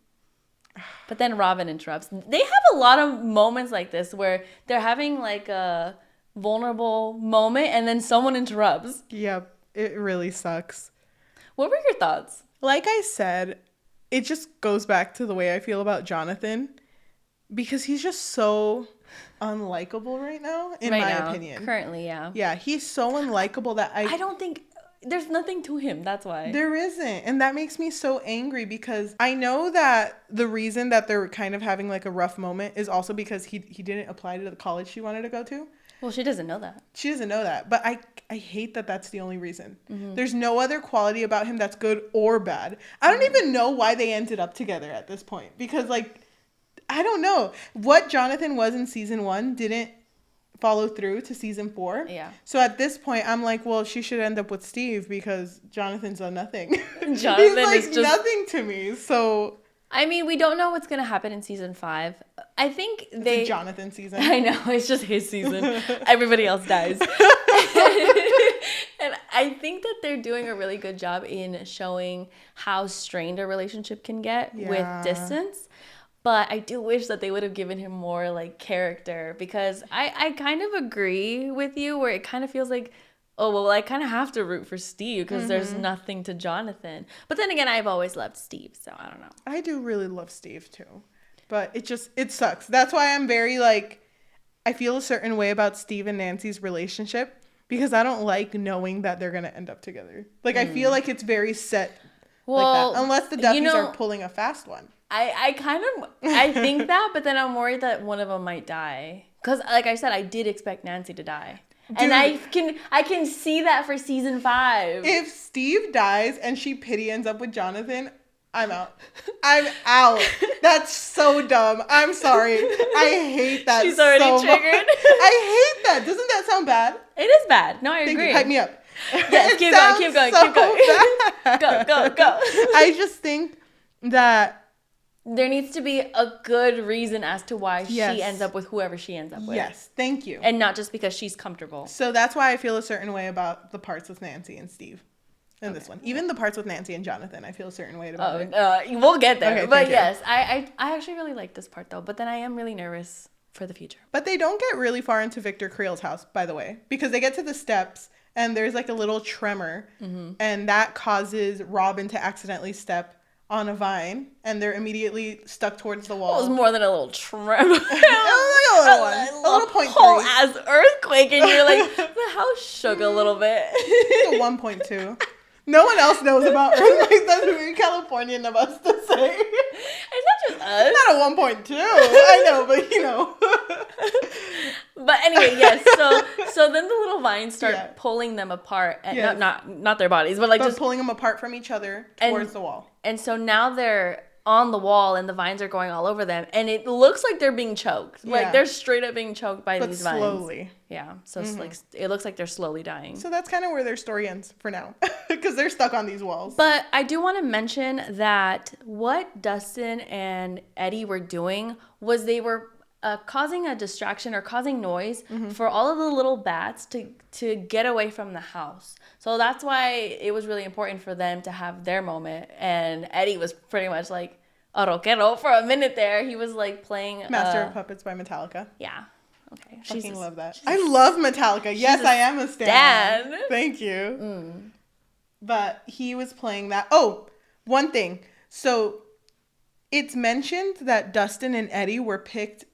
But then Robin interrupts. They have a lot of moments like this where they're having, like, a vulnerable moment, and then someone interrupts. Yep, it really sucks. What were your thoughts? Like I said, it just goes back to the way I feel about Jonathan, because he's just so unlikable right now, in my opinion. Currently, yeah. Yeah, he's so unlikable that I don't think there's nothing to him. That's why. There isn't. And that makes me so angry, because I know that the reason that they're kind of having, like, a rough moment is also because he didn't apply to the college she wanted to go to. Well, she doesn't know that. She doesn't know that. But I hate that that's the only reason. Mm-hmm. There's no other quality about him that's good or bad. I don't even know why they ended up together at this point. Because, like, I don't know. What Jonathan was in season 1 didn't follow through to season 4. Yeah. So at this point, I'm like, well, she should end up with Steve, because Jonathan's done nothing. Jonathan He's, like, is just nothing to me. So I mean, we don't know what's going to happen in season 5. I think it's a Jonathan season. I know, it's just his season. Everybody else dies. And I think that they're doing a really good job in showing how strained a relationship can get with distance. But I do wish that they would have given him more, like, character, because I kind of agree with you where it kind of feels like, oh, well, I kind of have to root for Steve because there's nothing to Jonathan. But then again, I've always loved Steve, so I don't know. I do really love Steve, too. But it sucks. That's why I'm very, like, I feel a certain way about Steve and Nancy's relationship, because I don't like knowing that they're going to end up together. Like, I feel like it's very set like that. Unless the Duffys are pulling a fast one. I think that, but then I'm worried that one of them might die. Because, like I said, I did expect Nancy to die. Dude, and I can see that for season 5. If Steve dies and she ends up with Jonathan, I'm out. I'm out. That's so dumb. I'm sorry. I hate that. She's already so triggered. I hate that. Doesn't that sound bad? It is bad. No, I agree. Thank you. Hype me up. Yes, keep going. Go. I just think that there needs to be a good reason as to why she ends up with whoever she ends up with. Yes, thank you. And not just because she's comfortable. So that's why I feel a certain way about the parts with Nancy and Steve in this one. Even the parts with Nancy and Jonathan, I feel a certain way about it. We'll get there. Okay, but yes, I actually really like this part though. But then I am really nervous for the future. But they don't get really far into Victor Creel's house, by the way, because they get to the steps and there's like a little tremor, and that causes Robin to accidentally step on a vine, and they're immediately stuck towards the wall. It was more than a little tremor. It was like a little one. A little point whole ass earthquake, and you're like, the house shook a little bit. A 1.2. No one else knows about earthquakes. That's very Californian of us to say. It's not just us. Not a 1.2. I know, but you know. But anyway, yes. So then the little vines start pulling them apart, and not their bodies, but just pulling them apart from each other towards the wall. And so now they're on the wall, and the vines are going all over them, and it looks like they're being choked. Yeah. Like they're straight up being choked by these vines. Slowly. Yeah. So it's like it looks like they're slowly dying. So that's kind of where their story ends for now, because they're stuck on these walls. But I do want to mention that what Dustin and Eddie were doing was they were causing a distraction or causing noise for all of the little bats to get away from the house. So that's why it was really important for them to have their moment. And Eddie was pretty much like a rockero for a minute there. He was like playing Master of Puppets by Metallica. Yeah. Okay. Fucking love that. I love Metallica. Yes, I am a stan. Thank you. But he was playing that. Oh, one thing. So it's mentioned that Dustin and Eddie were picked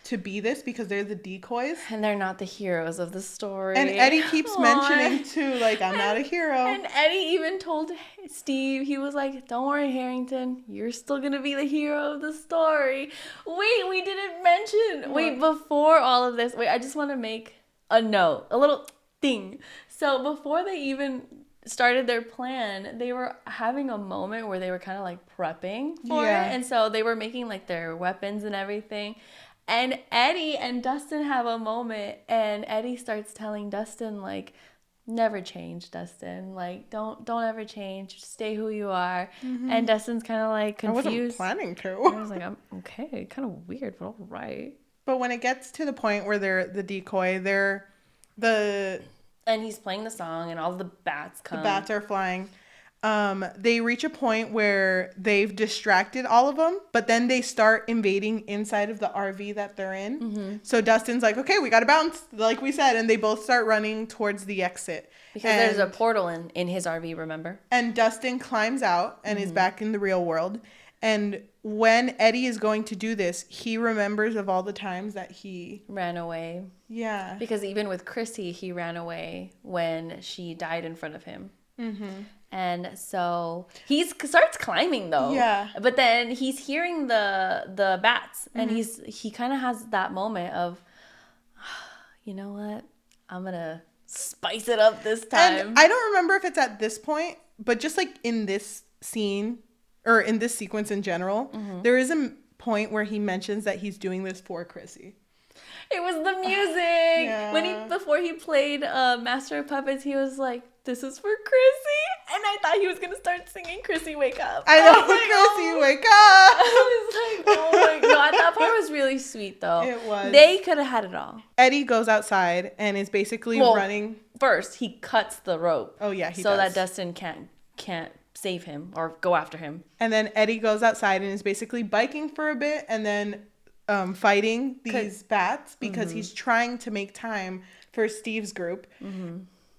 to be this because they're the decoys. And they're not the heroes of the story. And Eddie keeps mentioning too, like, I'm not a hero. And Eddie even told Steve, he was like, don't worry, Harrington, you're still going to be the hero of the story. Wait, we didn't mention. Wait, before all of this, I just want to make a note, a little thing. So before they even started their plan, they were having a moment where they were kind of like prepping for it. And so they were making like their weapons and everything. And Eddie and Dustin have a moment, and Eddie starts telling Dustin, like, never change, Dustin. Like, don't ever change. Stay who you are. And Dustin's kind of like confused. I wasn't planning to. I was like, I'm okay. Kind of weird, but all right. But when it gets to the point where they're the decoy, they're the... And he's playing the song, and all the bats come. The bats are flying. They reach a point where they've distracted all of them, but then they start invading inside of the RV that they're in. So Dustin's like, okay, we got to bounce, like we said. And they both start running towards the exit. Because there's a portal in his RV, remember? And Dustin climbs out and is back in the real world. And when Eddie is going to do this, he remembers of all the times that he ran away. Yeah. Because even with Chrissy, he ran away when she died in front of him. And so he starts climbing though. Yeah. But then he's hearing the bats, and he kind of has that moment of, you know what? I'm gonna spice it up this time. And I don't remember if it's at this point, but just like in this scene or in this sequence in general, there is a point where he mentions that he's doing this for Chrissy. It was the music. Before he played Master of Puppets, he was like, this is for Chrissy. And I thought he was going to start singing Chrissy Wake Up. I know, Chrissy Wake Up. I was like, oh my God. That part was really sweet though. It was. They could have had it all. Eddie goes outside and is basically running. First, he cuts the rope. Oh yeah, he so does. that Dustin can't save him or go after him. And then Eddie goes outside and is basically biking for a bit and then fighting these bats because he's trying to make time for Steve's group.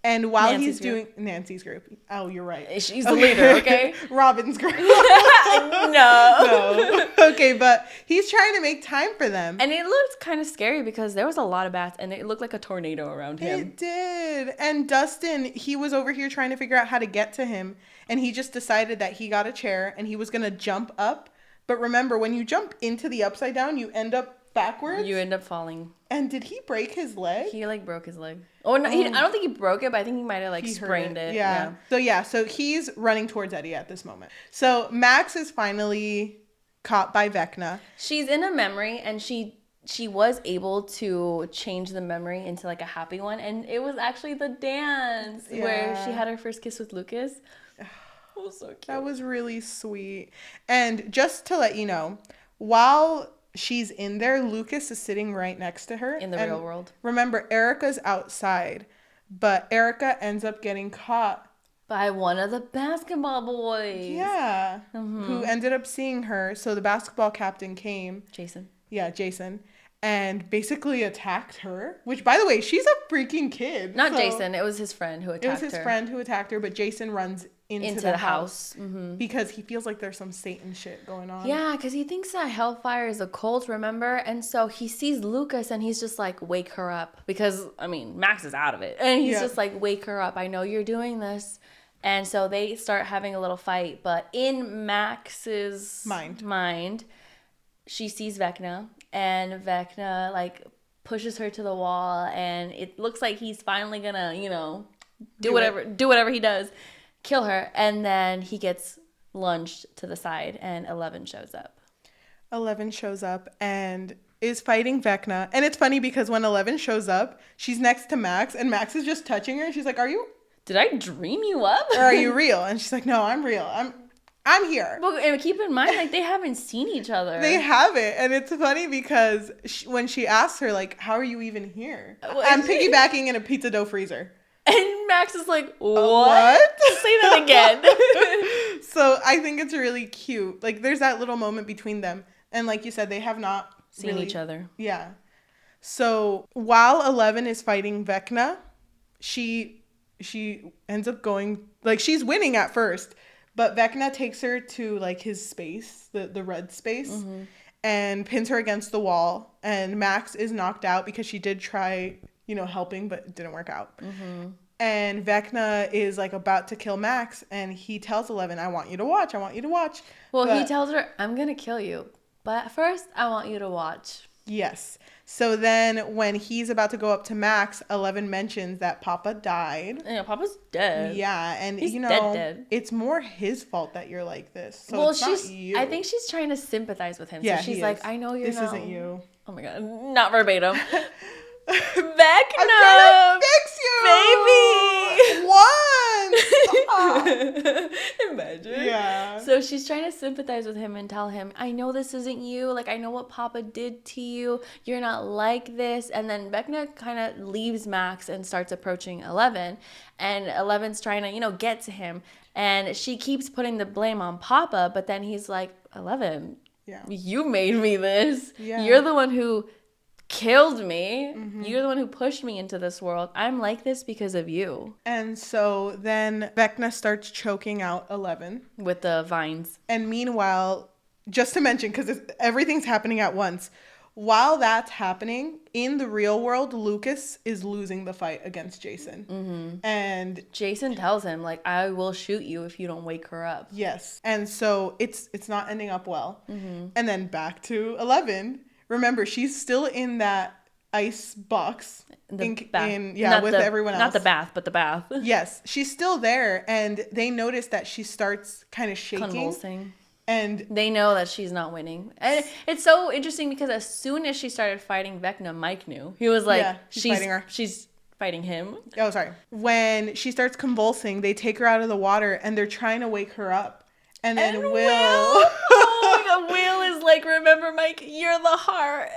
And while he's doing Nancy's group. Oh, you're right. She's the leader, okay? Robin's group. No. Okay, but he's trying to make time for them. And it looked kind of scary because there was a lot of bats and it looked like a tornado around him. It did. And Dustin, he was over here trying to figure out how to get to him. And he just decided that he got a chair and he was going to jump up. But remember, when you jump into the upside down, you end up backwards. You end up falling. And did he break his leg? He broke his leg. Oh no, I don't think he broke it, but I think he might have sprained it. Yeah. So he's running towards Eddie at this moment. So Max is finally caught by Vecna. She's in a memory, and she was able to change the memory into like a happy one, and it was actually the dance where she had her first kiss with Lucas. was so cute. That was really sweet. And just to let you know, while she's in there, Lucas is sitting right next to her. In the real world. Remember, Erica's outside, but Erica ends up getting caught by one of the basketball boys. Yeah. Mm-hmm. Who ended up seeing her. So the basketball captain came. Jason. Yeah, Jason. And basically attacked her. Which, by the way, she's a freaking kid. Not Jason. It was his friend who attacked her. It was his friend who attacked her, but Jason runs into the house. Mm-hmm. Because he feels like there's some Satan shit going on. Yeah, because he thinks that hellfire is a cult, remember? And so he sees Lucas and he's just like, wake her up. Because, I mean, Max is out of it. And he's just like, wake her up. I know you're doing this. And so they start having a little fight. But in Max's mind, she sees Vecna. And Vecna, like, pushes her to the wall. And it looks like he's finally gonna, you know, do whatever he does. Kill her. And then he gets lunged to the side. And 11 shows up. 11 shows up and is fighting Vecna. And it's funny because when 11 shows up, she's next to Max. And Max is just touching her. And she's like, did I dream you up? Or are you real? And she's like, no, I'm real. I'm here. Well, and keep in mind, like, they haven't seen each other. They haven't. And it's funny because when she asks her, like, how are you even here? Well, I'm piggybacking in a pizza dough freezer. And Max is like, what? Say that again. So I think it's really cute. Like, there's that little moment between them. And like you said, they have not seen each other. Yeah. So while 11 is fighting Vecna, she ends up going, like, she's winning at first, but Vecna takes her to, like, his space, the red space, mm-hmm. and pins her against the wall. And Max is knocked out because she did try, you know, helping, but it didn't work out. Mm-hmm. And Vecna is, like, about to kill Max, and he tells 11, I want you to watch. Well, he tells her, I'm going to kill you, but first I want you to watch. Yes. So then when he's about to go up to Max, 11 mentions that Papa died. Yeah, Papa's dead. Yeah, and he's you know, dead. It's more his fault that you're like this. So well, it's not you. I think she's trying to sympathize with him. Yeah, so she's like, I know you're This isn't you. Oh my God. Not verbatim. Vecna! I'm trying to fix you! Baby! One! Imagine. Yeah. So she's trying to sympathize with him and tell him, I know this isn't you. Like, I know what Papa did to you. You're not like this. And then Vecna kind of leaves Max and starts approaching 11. And 11's trying to, you know, get to him. And she keeps putting the blame on Papa. But then he's like, 11, you made me this. Yeah. You're the one who killed me. Mm-hmm. You're the one who pushed me into this world. I'm like this because of you. And so then Vecna starts choking out 11 with the vines. And meanwhile, just to mention, because everything's happening at once, while that's happening in the real world, Lucas is losing the fight against Jason. Mm-hmm. And Jason tells him, like, I will shoot you if you don't wake her up. Yes. And so it's not ending up well. Mm-hmm. And then back to 11. Remember, she's still in that ice box. With everyone else. Not the bath, but the bath. Yes, she's still there, and they notice that she starts kind of shaking. Convulsing. And they know that she's not winning. And it's so interesting because as soon as she started fighting Vecna, Mike knew. He was like, she's fighting her. She's fighting him. Oh, sorry. When she starts convulsing, they take her out of the water, and they're trying to wake her up. And then Will. Oh my God, Will is like, remember, Mike, you're the heart.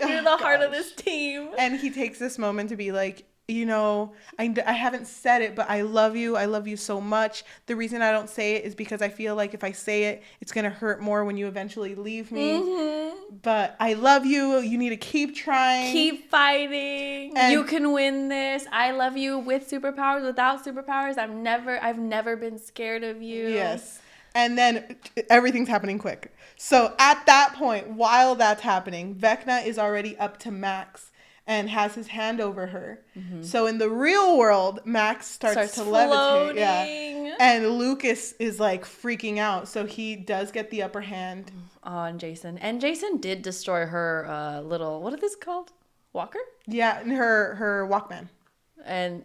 You're the heart of this team. And he takes this moment to be like, you know, I haven't said it, but I love you. I love you so much. The reason I don't say it is because I feel like if I say it, it's going to hurt more when you eventually leave me. Mm-hmm. But I love you. You need to keep trying. Keep fighting. And you can win this. I love you with superpowers, without superpowers. I've never been scared of you. Yes. And then everything's happening quick. So at that point, while that's happening, Vecna is already up to Max and has his hand over her. Mm-hmm. So in the real world, Max starts to levitate. Yeah. And Lucas is like freaking out. So he does get the upper hand on Jason. And Jason did destroy her little, what is this called? Walker? Yeah, her Walkman. And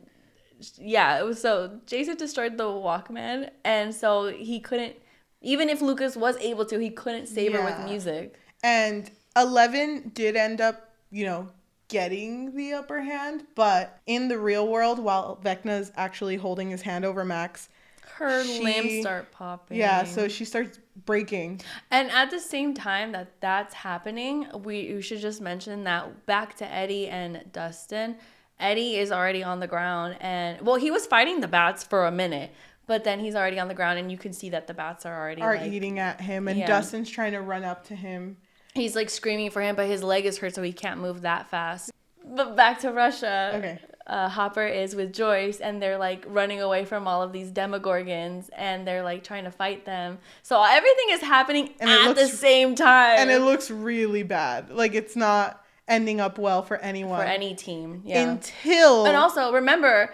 yeah, it was so Jason destroyed the Walkman, and so he couldn't, even if Lucas was able to, he couldn't save her with music. And 11 did end up, you know, getting the upper hand, but in the real world, while Vecna's actually holding his hand over Max, her limbs start popping. Yeah, so she starts breaking. And at the same time that's happening, we should just mention that back to Eddie and Dustin. Eddie is already on the ground, and well, he was fighting the bats for a minute, but then he's already on the ground, and you can see that the bats are already eating at him, and Dustin's trying to run up to him. He's like screaming for him, but his leg is hurt, so he can't move that fast. But back to Russia. Okay. Hopper is with Joyce, and they're like running away from all of these Demogorgons, and they're like trying to fight them. So everything is happening at the same time, and it looks really bad. Like it's not ending up well for anyone, for any team. Yeah. And also remember,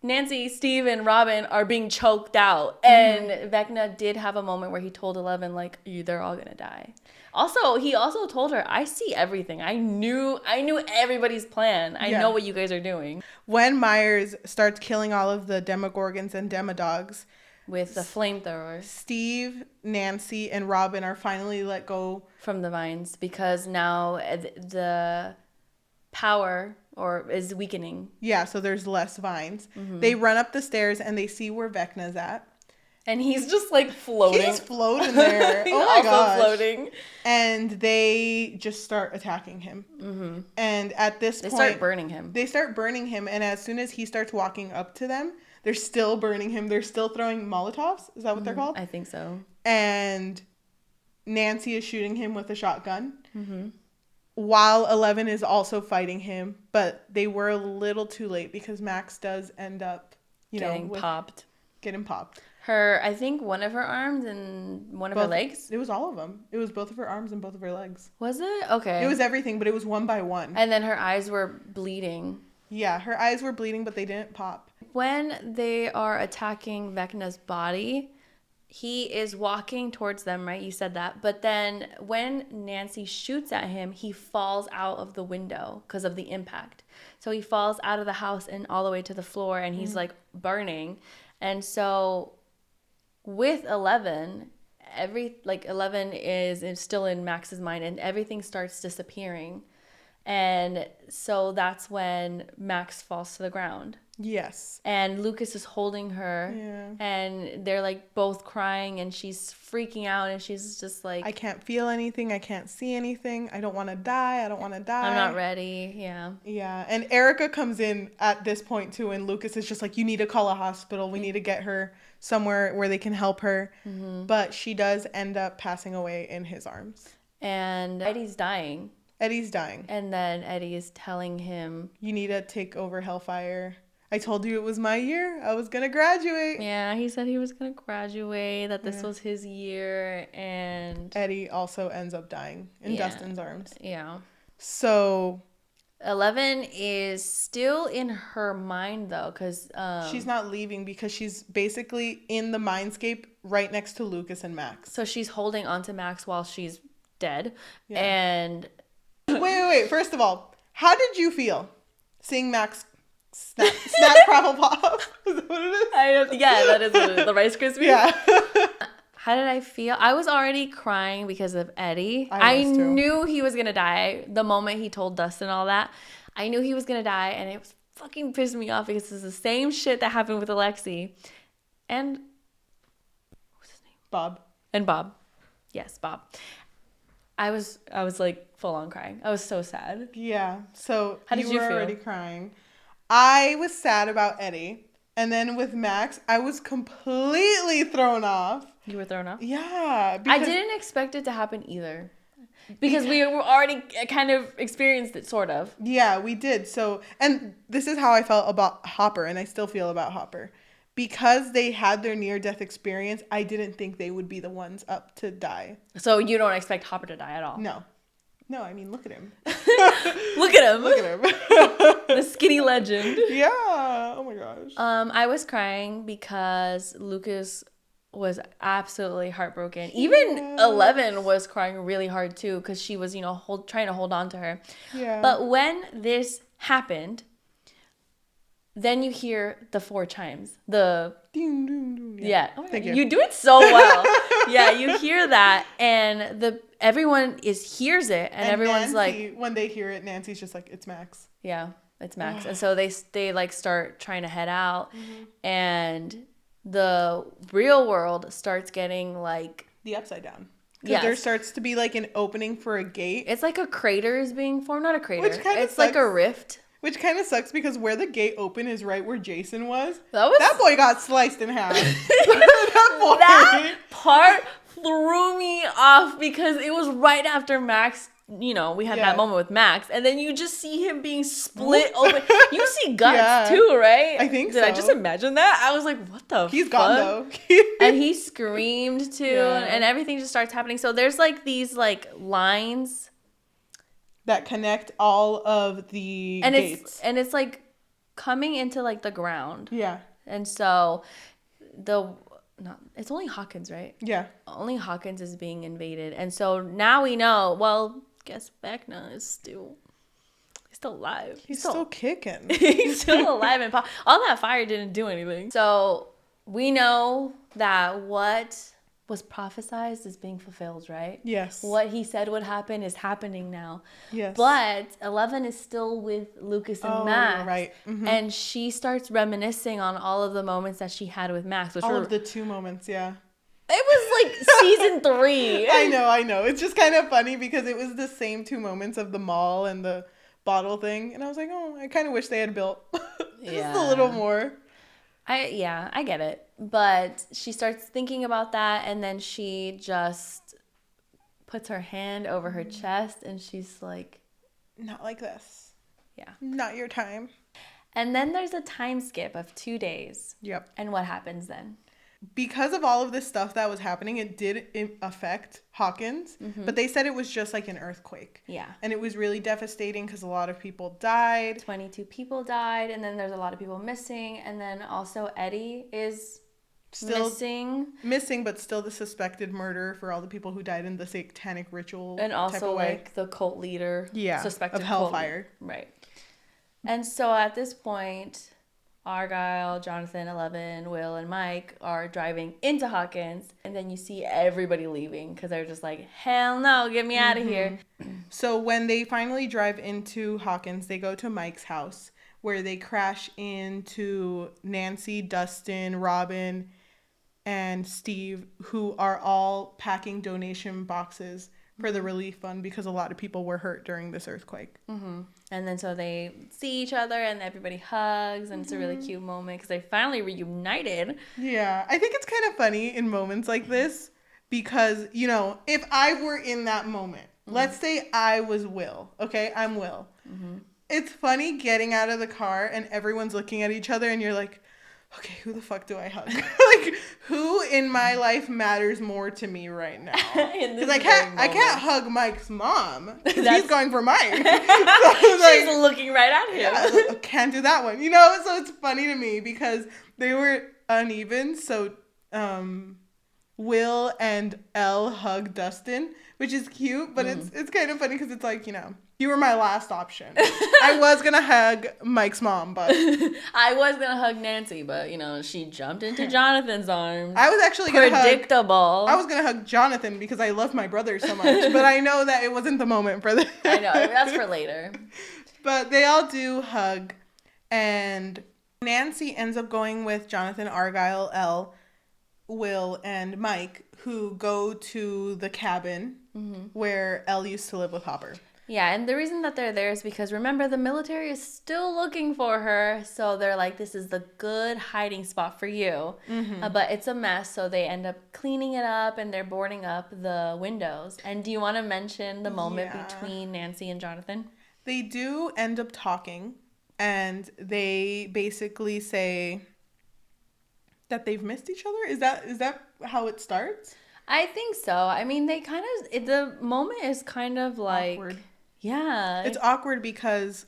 Nancy, Steve, and Robin are being choked out, and Vecna did have a moment where he told 11 like, they're all gonna die. Also, he also told her, I see everything. I knew everybody's plan. I know what you guys are doing. When Myers starts killing all of the Demogorgons and Demodogs with the flamethrower, Steve, Nancy, and Robin are finally let go from the vines because now the power is weakening. Yeah, so there's less vines. They run up the stairs and they see where Vecna's at. And he's just like floating. He's floating there. He's also floating. And they just start attacking him. And at this point, they start burning him. And as soon as he starts walking up to them, they're still burning him. They're still throwing Molotovs. Is that what they're called? I think so. And Nancy is shooting him with a shotgun. While 11 is also fighting him. But they were a little too late because Max does end up, getting popped. I think one of her arms and one of her legs. It was all of them. It was both of her arms and both of her legs. Was it? Okay. It was everything, but it was one by one. And then her eyes were bleeding. Yeah, her eyes were bleeding, but they didn't pop. When they are attacking Vecna's body, he is walking towards them, right? You said that. But then when Nancy shoots at him, he falls out of the window because of the impact. So he falls out of the house and all the way to the floor, and he's like burning. And so with 11, 11 is still in Max's mind, and everything starts disappearing. And so that's when Max falls to the ground. Yes. And Lucas is holding her. Yeah. And they're like both crying, and she's freaking out, and she's just like, I can't feel anything. I can't see anything. I don't want to die. I'm not ready. Yeah. Yeah. And Erica comes in at this point too, and Lucas is just like, you need to call a hospital. We need to get her somewhere where they can help her. But she does end up passing away in his arms. And Eddie's dying. And then Eddie is telling him, you need to take over Hellfire. I told you it was my year. I was going to graduate. Yeah, he said he was going to graduate, that this was his year. And Eddie also ends up dying in Dustin's arms. Yeah. So 11 is still in her mind, though, because she's not leaving because she's basically in the mindscape right next to Lucas and Max. So she's holding on to Max while she's dead. Yeah. And wait. First of all, how did you feel seeing Max snap crackle pop? Is that what it is? Yeah, that is what it is. The Rice Krispies? Yeah. How did I feel? I was already crying because of Eddie. I knew he was going to die the moment he told Dustin all that. I knew he was going to die, and it was fucking pissed me off because it's the same shit that happened with Alexi. And what's his name? Bob. Yes, Bob. I was like full on crying. I was so sad. Yeah. So how did you feel? Already crying. I was sad about Eddie, and then with Max, I was completely thrown off. You were thrown off? Yeah. I didn't expect it to happen either. Because we were already kind of experienced it, sort of. Yeah, we did. So, and this is how I felt about Hopper, and I still feel about Hopper. Because they had their near-death experience, I didn't think they would be the ones up to die. So you don't expect Hopper to die at all? No, I mean, look at him. Look at him. The skinny legend. Yeah. Oh my gosh. I was crying because Lucas was absolutely heartbroken. Even 11 was crying really hard too because she was, trying to hold on to her. Yeah. But when this happened, then you hear the 4 chimes. The ding, ding, ding. Yeah. Oh, thank you. You do it so well. Yeah, you hear that, and everyone hears it, and everyone's Nancy, like, when they hear it, Nancy's just like, it's Max. Yeah, it's Max. And so they like start trying to head out, and the real world starts getting like the upside down. Because there starts to be like an opening for a gate. It's like a crater is being formed. Not a crater. It's sucks. Like a rift. Which kind of sucks because where the gate opened is right where Jason was. That boy got sliced in half. That part threw me off because it was right after Max. You know, we had that moment with Max, and then you just see him being split open. You see guts too, right? I think so. Did I just imagine that? I was like, what the He's gone though. And he screamed too, and everything just starts happening. So there's like these like lines that connect all of the gates. It's like coming into like the ground. Yeah. And so it's only Hawkins, right? Yeah. Only Hawkins is being invaded. And so now we know, well, guess Vecna is still alive. He's still kicking. He's still alive and all that fire didn't do anything. So we know that what was prophesized is being fulfilled, right? Yes. What he said would happen is happening now. Yes. But 11 is still with Lucas and Max. You're right. Mm-hmm. And she starts reminiscing on all of the moments that she had with Max. Which all of the 2 moments, yeah. It was like season 3. I know. It's just kind of funny because it was the same 2 moments of the mall and the bottle thing. And I was like, oh, I kind of wish they had built just a little more. I get it. But she starts thinking about that, and then she just puts her hand over her chest, and she's like... Not like this. Yeah. Not your time. And then there's a time skip of 2 days. Yep. And what happens then? Because of all of this stuff that was happening, it did affect Hawkins. Mm-hmm. But they said it was just like an earthquake. Yeah. And it was really devastating because a lot of people died. 22 people died. And then there's a lot of people missing. And then also Eddie is still missing, but still the suspected murderer for all the people who died in the satanic ritual. And also type of way. like the cult leader. Yeah. Suspected of Hellfire. Right. And so at this point... Argyle, Jonathan, 11, Will, and Mike are driving into Hawkins. And then you see everybody leaving because they're just like, hell no, get me out of here. So when they finally drive into Hawkins, they go to Mike's house where they crash into Nancy, Dustin, Robin, and Steve, who are all packing donation boxes for the relief fund because a lot of people were hurt during this earthquake. Mm-hmm. And then so they see each other and everybody hugs, and it's a really cute moment because they finally reunited. Yeah, I think it's kind of funny in moments like this because, you know, if I were in that moment, let's say I was Will, okay? I'm Will. Mm-hmm. It's funny getting out of the car and everyone's looking at each other and you're like, okay, who the fuck do I hug? Like, who in my life matters more to me right now? Because I can't hug Mike's mom. He's going for Mike. So she's looking right at him. Yeah, can't do that one. You know, so it's funny to me because they were uneven. So Will and Elle hug Dustin, which is cute, but it's kind of funny because it's like, you know, you were my last option. I was going to hug Mike's mom, but... I was going to hug Nancy, but, you know, she jumped into Jonathan's arms. I was actually going to hug... Predictable. I was going to hug Jonathan because I love my brother so much, but I know that it wasn't the moment for that. I know, that's for later. But they all do hug, and Nancy ends up going with Jonathan, Argyle, Elle, Will, and Mike, who go to the cabin where Elle used to live with Hopper. Yeah, and the reason that they're there is because, remember, the military is still looking for her. So they're like, this is the good hiding spot for you. Mm-hmm. But it's a mess, so they end up cleaning it up, and they're boarding up the windows. And do you want to mention the moment between Nancy and Jonathan? They do end up talking, and they basically say that they've missed each other. Is that how it starts? I think so. I mean, they kind of... The moment is kind of like... Awkward. Yeah. It's awkward because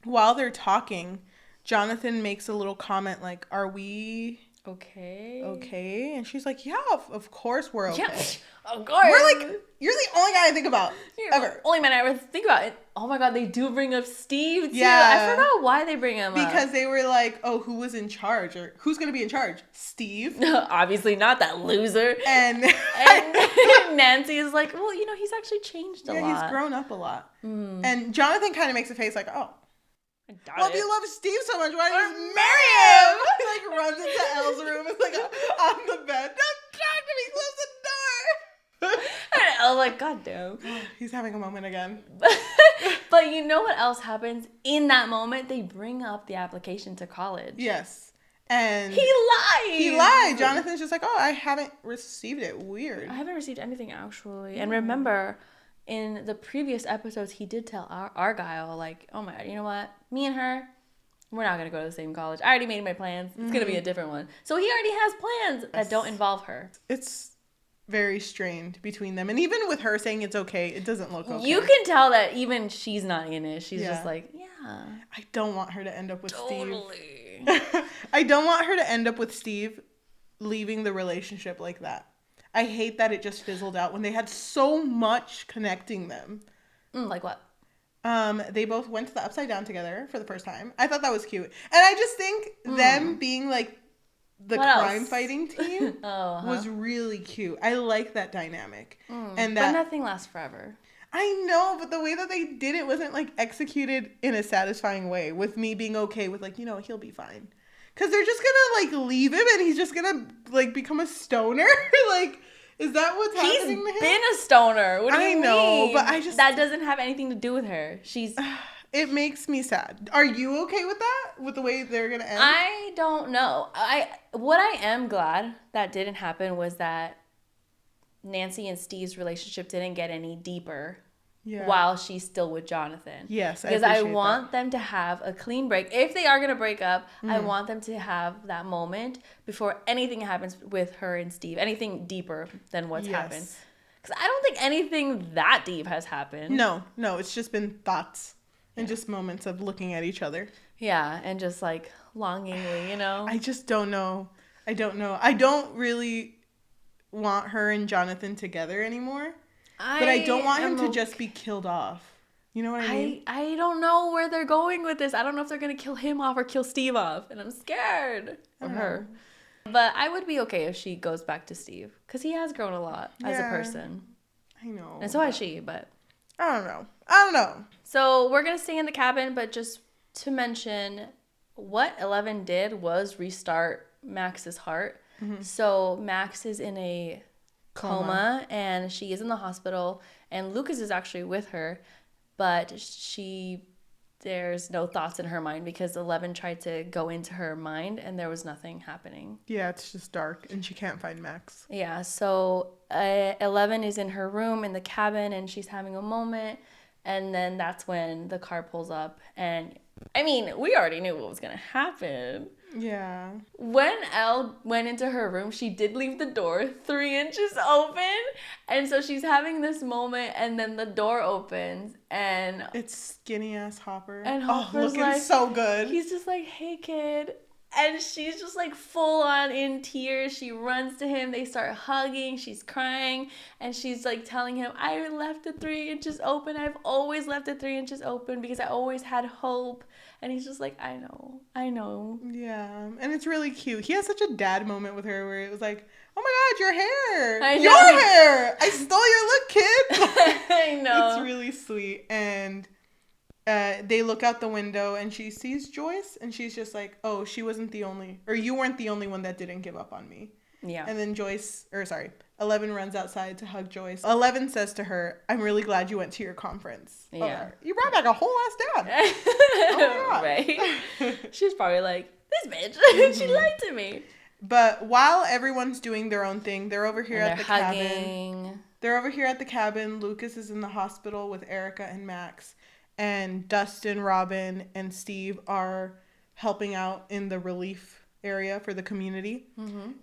while they're talking, Jonathan makes a little comment like, are we okay? And she's like, yeah, of course we're okay. Yeah, of course. We're like, you're the only guy I think about ever. Only man I ever think about it. Oh my God, they do bring up Steve too. Yeah. I forgot why they bring him up. Because they were like, oh, who was in charge? Or who's going to be in charge? Steve. Obviously not that loser. And Nancy is like, well, you know, he's actually changed a lot. Yeah, he's grown up a lot. And Jonathan kind of makes a face like, oh. Well, if you love Steve so much, why don't you just marry him? He like runs into Elle's room I was like, God damn. He's having a moment again. But you know what else happens? In that moment, they bring up the application to college. Yes. And he lied. Jonathan's just like, oh, I haven't received it. Weird. I haven't received anything, actually. And remember, in the previous episodes, he did tell Argyle, like, oh my God, you know what? Me and her, we're not going to go to the same college. I already made my plans. It's going to be a different one. So he already has plans that don't involve her. It's very strained between them. And even with her saying it's okay, it doesn't look okay. You can tell that even she's not in it. She's just like, yeah. I don't want her to end up with Steve. Totally. I don't want her to end up with Steve leaving the relationship like that. I hate that it just fizzled out when they had so much connecting them. Like what? They both went to the Upside Down together for the first time. I thought that was cute. And I just think them being like the crime fighting team was really cute. I like that dynamic. And that, but nothing lasts forever. I know, but the way that they did it wasn't like executed in a satisfying way with me being okay with like, you know, he'll be fine. Because they're just gonna like leave him and he's just gonna like become a stoner. Like, is that what's happening to him? He's been a stoner. What do you mean? I know, but I just... That doesn't have anything to do with her. She's... It makes me sad. Are you okay with that? With the way they're gonna end? I don't know. What I am glad that didn't happen was that Nancy and Steve's relationship didn't get any deeper while she's still with Jonathan. Yes, because I want them to have a clean break. If they are gonna break up, I want them to have that moment before anything happens with her and Steve. Anything deeper than what's happened. Because I don't think anything that deep has happened. No, it's just been thoughts and just moments of looking at each other. Yeah, and just like longingly, you know. I just don't know. I don't really want her and Jonathan together anymore. But I don't want him to just be killed off. You know what I mean? I don't know where they're going with this. I don't know if they're going to kill him off or kill Steve off. And I'm scared of her. But I would be okay if she goes back to Steve. Because he has grown a lot as a person. I know. And so has she, but... I don't know. So we're going to stay in the cabin, but just to mention, what 11 did was restart Max's heart. So Max is in a... coma and she is in the hospital and Lucas is actually with her, but there's no thoughts in her mind because 11 tried to go into her mind and there was nothing happening. Yeah, it's just dark and she can't find Max. Yeah, so 11 is in her room in the cabin and she's having a moment, and then that's when the car pulls up. And I mean, we already knew what was gonna happen. Yeah. When Elle went into her room, she did leave the door 3 inches open. And so she's having this moment and then the door opens and... It's skinny ass Hopper. And Hopper's looking like, so good. He's just like, hey kid. And she's just like full on in tears. She runs to him. They start hugging. She's crying. And she's like telling him, I left it 3 inches open. I've always left it 3 inches open because I always had hope. And he's just like, I know. Yeah. And it's really cute. He has such a dad moment with her where it was like, oh my God, your hair. Your hair. I stole your look, kid. I know. It's really sweet. And they look out the window and she sees Joyce and she's just like, oh, you weren't the only one that didn't give up on me. Yeah. And then 11 runs outside to hug Joyce. 11 says to her, I'm really glad you went to your conference. Yeah. You brought back a whole ass dad. Oh my God. Right. She's probably like, this bitch, she lied to me. But while everyone's doing their own thing, they're over here at the hugging. cabin. They're over here at the cabin. Lucas is in the hospital with Erica and Max. And Dustin, Robin, and Steve are helping out in the relief area for the community.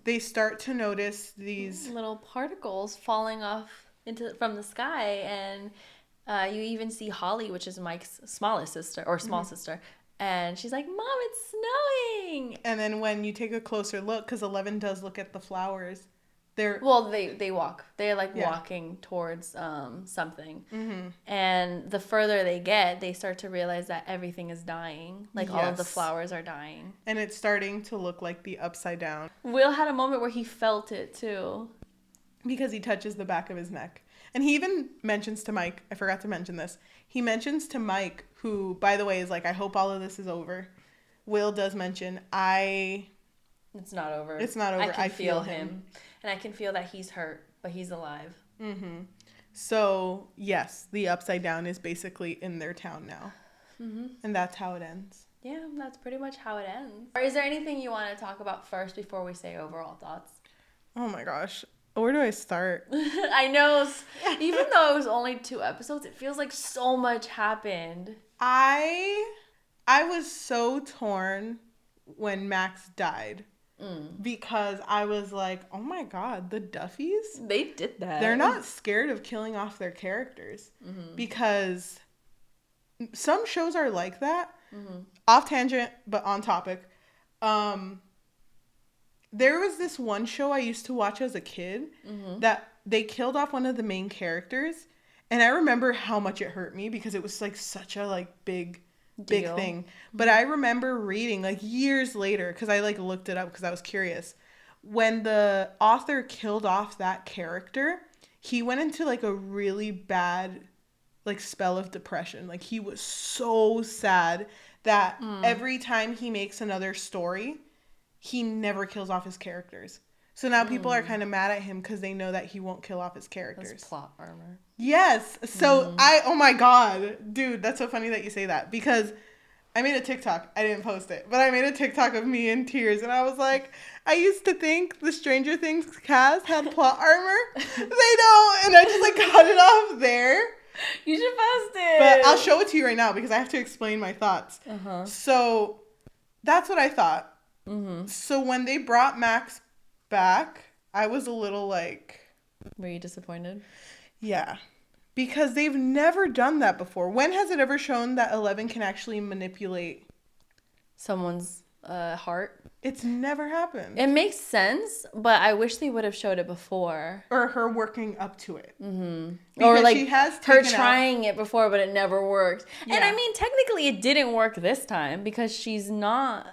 They start to notice these little particles falling off from the sky, and you even see Holly, which is Mike's smallest sister or small sister, and she's like, "Mom, it's snowing!" And then when you take a closer look, because 11 does look at the flowers. They walk. They're like walking towards something. And the further they get, they start to realize that everything is dying. Like all of the flowers are dying. And it's starting to look like the Upside Down. Will had a moment where he felt it too. Because he touches the back of his neck. And he even mentions to Mike, I forgot to mention this. He mentions to Mike, who, by the way, is like, I hope all of this is over. Will does mention, It's not over. I can feel him. And I can feel that he's hurt, but he's alive. So, yes, the Upside Down is basically in their town now. Mm-hmm. And that's how it ends. Yeah, that's pretty much how it ends. Or is there anything you want to talk about first before we say overall thoughts? Oh my gosh. Where do I start? I know. Even though it was only 2 episodes, it feels like so much happened. I was so torn when Max died. Because I was like, oh my god, the Duffys? They did that. They're not scared of killing off their characters. Mm-hmm. Because some shows are like that. Mm-hmm. Off tangent, but on topic. There was this one show I used to watch as a kid that they killed off one of the main characters. And I remember how much it hurt me because it was like such a like big thing. But I remember reading like years later, because I like looked it up because I was curious. When the author killed off that character, he went into like a really bad like spell of depression. Like he was so sad that every time he makes another story, he never kills off his characters. So now people are kind of mad at him because they know that he won't kill off his characters. That's plot armor. Yes. So oh my god, dude, that's so funny that you say that, because I made a TikTok. I didn't post it, but I made a TikTok of me in tears, and I was like, I used to think the Stranger Things cast had plot armor. They don't, and I just like cut it off there. You should post it. But I'll show it to you right now because I have to explain my thoughts. So that's what I thought. So when they brought Max back, I was a little like... Were you disappointed? Yeah. Because they've never done that before. When has it ever shown that Eleven can actually manipulate someone's heart? It's never happened. It makes sense, but I wish they would have showed it before. Or her working up to it. Or like she has her trying it before, but it never worked. Yeah. And I mean, technically it didn't work this time because she's not...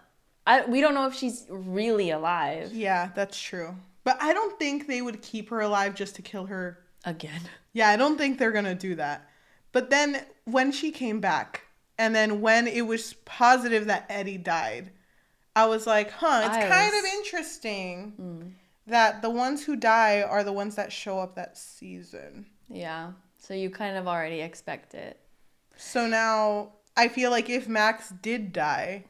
we don't know if she's really alive. Yeah, that's true. But I don't think they would keep her alive just to kill her again. Yeah, I don't think they're going to do that. But then when she came back, and then when it was positive that Eddie died, I was like, it's kind of interesting that the ones who die are the ones that show up that season. Yeah, so you kind of already expect it. So now I feel like if Max did die...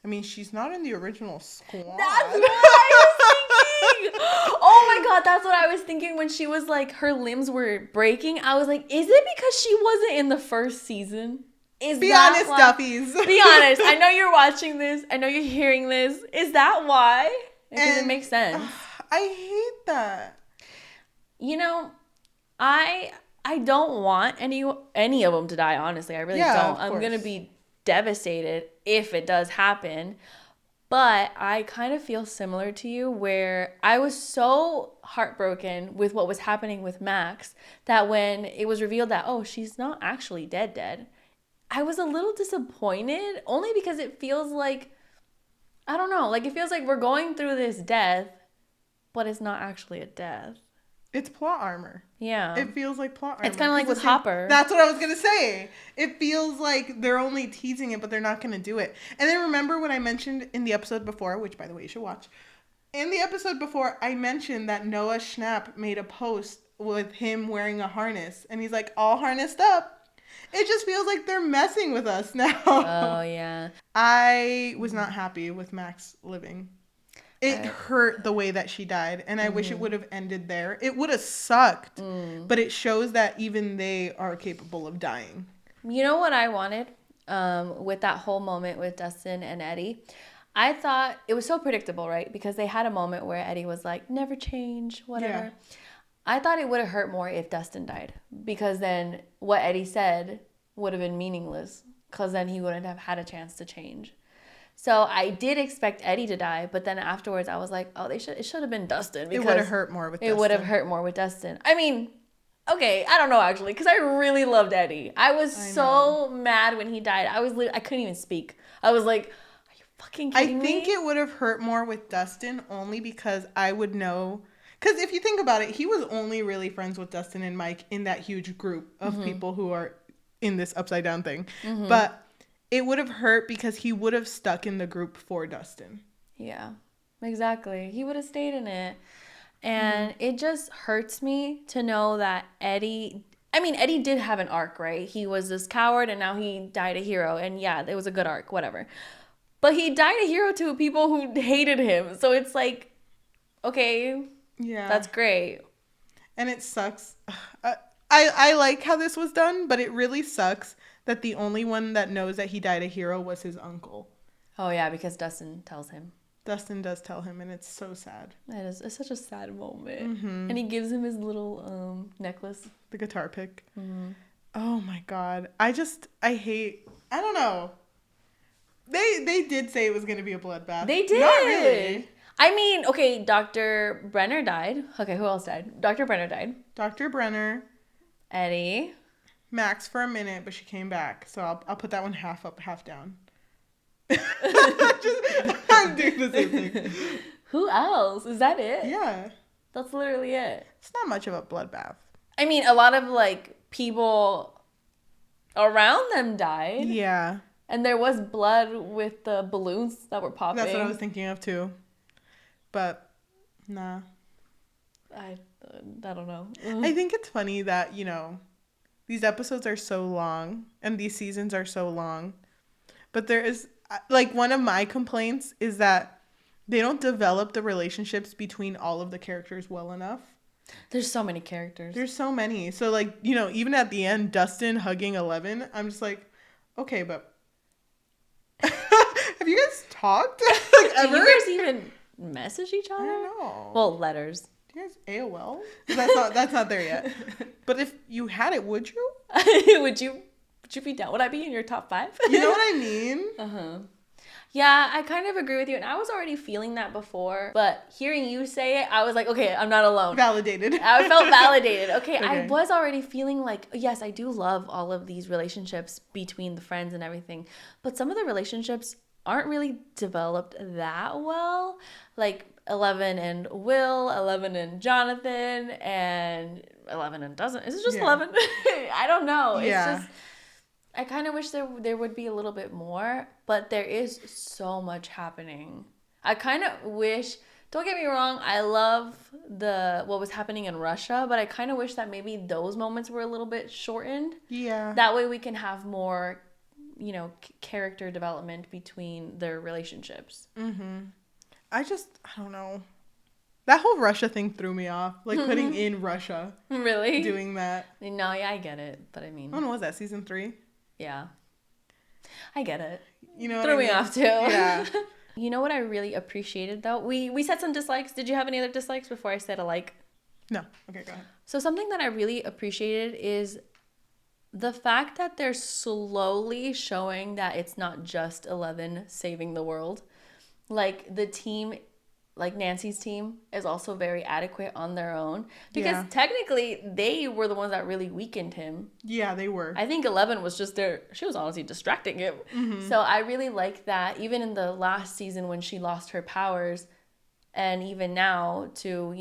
I mean, she's not in the original squad. That's what I was thinking. Oh my god, that's what I was thinking when she was like, her limbs were breaking. I was like, is it because she wasn't in the first season? Be honest, Duffies. Be honest. I know you're watching this. I know you're hearing this. Is that why? Because it makes sense. I hate that. You know, I don't want any of them to die, honestly. I really don't. I'm going to be devastated if it does happen, but I kind of feel similar to you, where I was so heartbroken with what was happening with Max that when it was revealed that she's not actually dead, I was a little disappointed, only because it feels like, I don't know, like it feels like we're going through this death, but it's not actually a death. It's plot armor. Yeah. It feels like plot armor. It's kind of like with Hopper. That's what I was going to say. It feels like they're only teasing it, but they're not going to do it. And then remember when I mentioned in the episode before, which by the way you should watch, in the episode before, I mentioned that Noah Schnapp made a post with him wearing a harness. And he's like, all harnessed up. It just feels like they're messing with us now. Oh, yeah. I was not happy with Max living. It hurt the way that she died, and I wish it would have ended there. It would have sucked, but it shows that even they are capable of dying. You know what I wanted with that whole moment with Dustin and Eddie? I thought it was so predictable, right? Because they had a moment where Eddie was like, never change, whatever. Yeah. I thought it would have hurt more if Dustin died, because then what Eddie said would have been meaningless, because then he wouldn't have had a chance to change. So I did expect Eddie to die, but then afterwards I was like, it should have been Dustin. Because it would have hurt more with Dustin. It would have hurt more with Dustin. I mean, okay, I don't know actually, because I really loved Eddie. I was so mad when he died. I couldn't even speak. I was like, are you fucking kidding me? I think it would have hurt more with Dustin only because I would know. Because if you think about it, he was only really friends with Dustin and Mike in that huge group of people who are in this upside down thing. But it would have hurt because he would have stuck in the group for Dustin. Yeah, exactly. He would have stayed in it. And it just hurts me to know that Eddie I mean, Eddie did have an arc, right? He was this coward and now he died a hero. And yeah, it was a good arc, whatever. But he died a hero to people who hated him. So it's like, okay, yeah, that's great. And it sucks. I like how this was done, but it really sucks that the only one that knows that he died a hero was his uncle. Oh, yeah, because Dustin tells him. Dustin does tell him, and it's so sad. It's such a sad moment. And he gives him his little necklace. The guitar pick. Oh, my God. I don't know. They did say it was going to be a bloodbath. They did. Not really. I mean, okay, Dr. Brenner died. Okay, who else died? Dr. Brenner died. Dr. Brenner. Eddie. Max for a minute, but she came back. So I'll put that one half up, half down. I'm doing the same thing. Who else? Is that it? Yeah. That's literally it. It's not much of a bloodbath. I mean, a lot of, like, people around them died. Yeah. And there was blood with the balloons that were popping. That's what I was thinking of, too. But, nah. I don't know. I think it's funny that, these episodes are so long and these seasons are so long. But there is, like, one of my complaints is that they don't develop the relationships between all of the characters well enough. There's so many characters. There's so many. So, like, even at the end, Dustin hugging 11, I'm just like, okay, but have you guys talked? Like, ever? Do you guys even message each other? I don't know. Well, letters. Do you guys AOL? That's not there yet. But if you had it, would you? Would you be down? Would I be in your top 5? You know what I mean? Uh-huh. Yeah, I kind of agree with you. And I was already feeling that before. But hearing you say it, I was like, okay, I'm not alone. Validated. I felt validated. Okay, I was already feeling like, yes, I do love all of these relationships between the friends and everything. But some of the relationships aren't really developed that well. Like 11 and Will, 11 and Jonathan, and 11 and doesn't. Is it just 11? I don't know. Yeah. It's just, I kind of wish there would be a little bit more, but there is so much happening. I kind of wish, don't get me wrong, I love what was happening in Russia, but I kind of wish that maybe those moments were a little bit shortened. Yeah. That way we can have more, character development between their relationships. I don't know. That whole Russia thing threw me off. Like, putting in Russia. Really? Doing that. No, yeah, I get it. But I mean... When was that? Season 3? Yeah. I get it. You know what Threw me off, too. Yeah. You know what I really appreciated, though? We said some dislikes. Did you have any other dislikes before I said a like? No. Okay, go ahead. So something that I really appreciated is the fact that they're slowly showing that it's not just 11 saving the world. Like, the team, like Nancy's team, is also very adequate on their own. Because technically, they were the ones that really weakened him. Yeah, they were. I think 11 was just there. She was honestly distracting him. So I really like that. Even in the last season when she lost her powers, and even now to,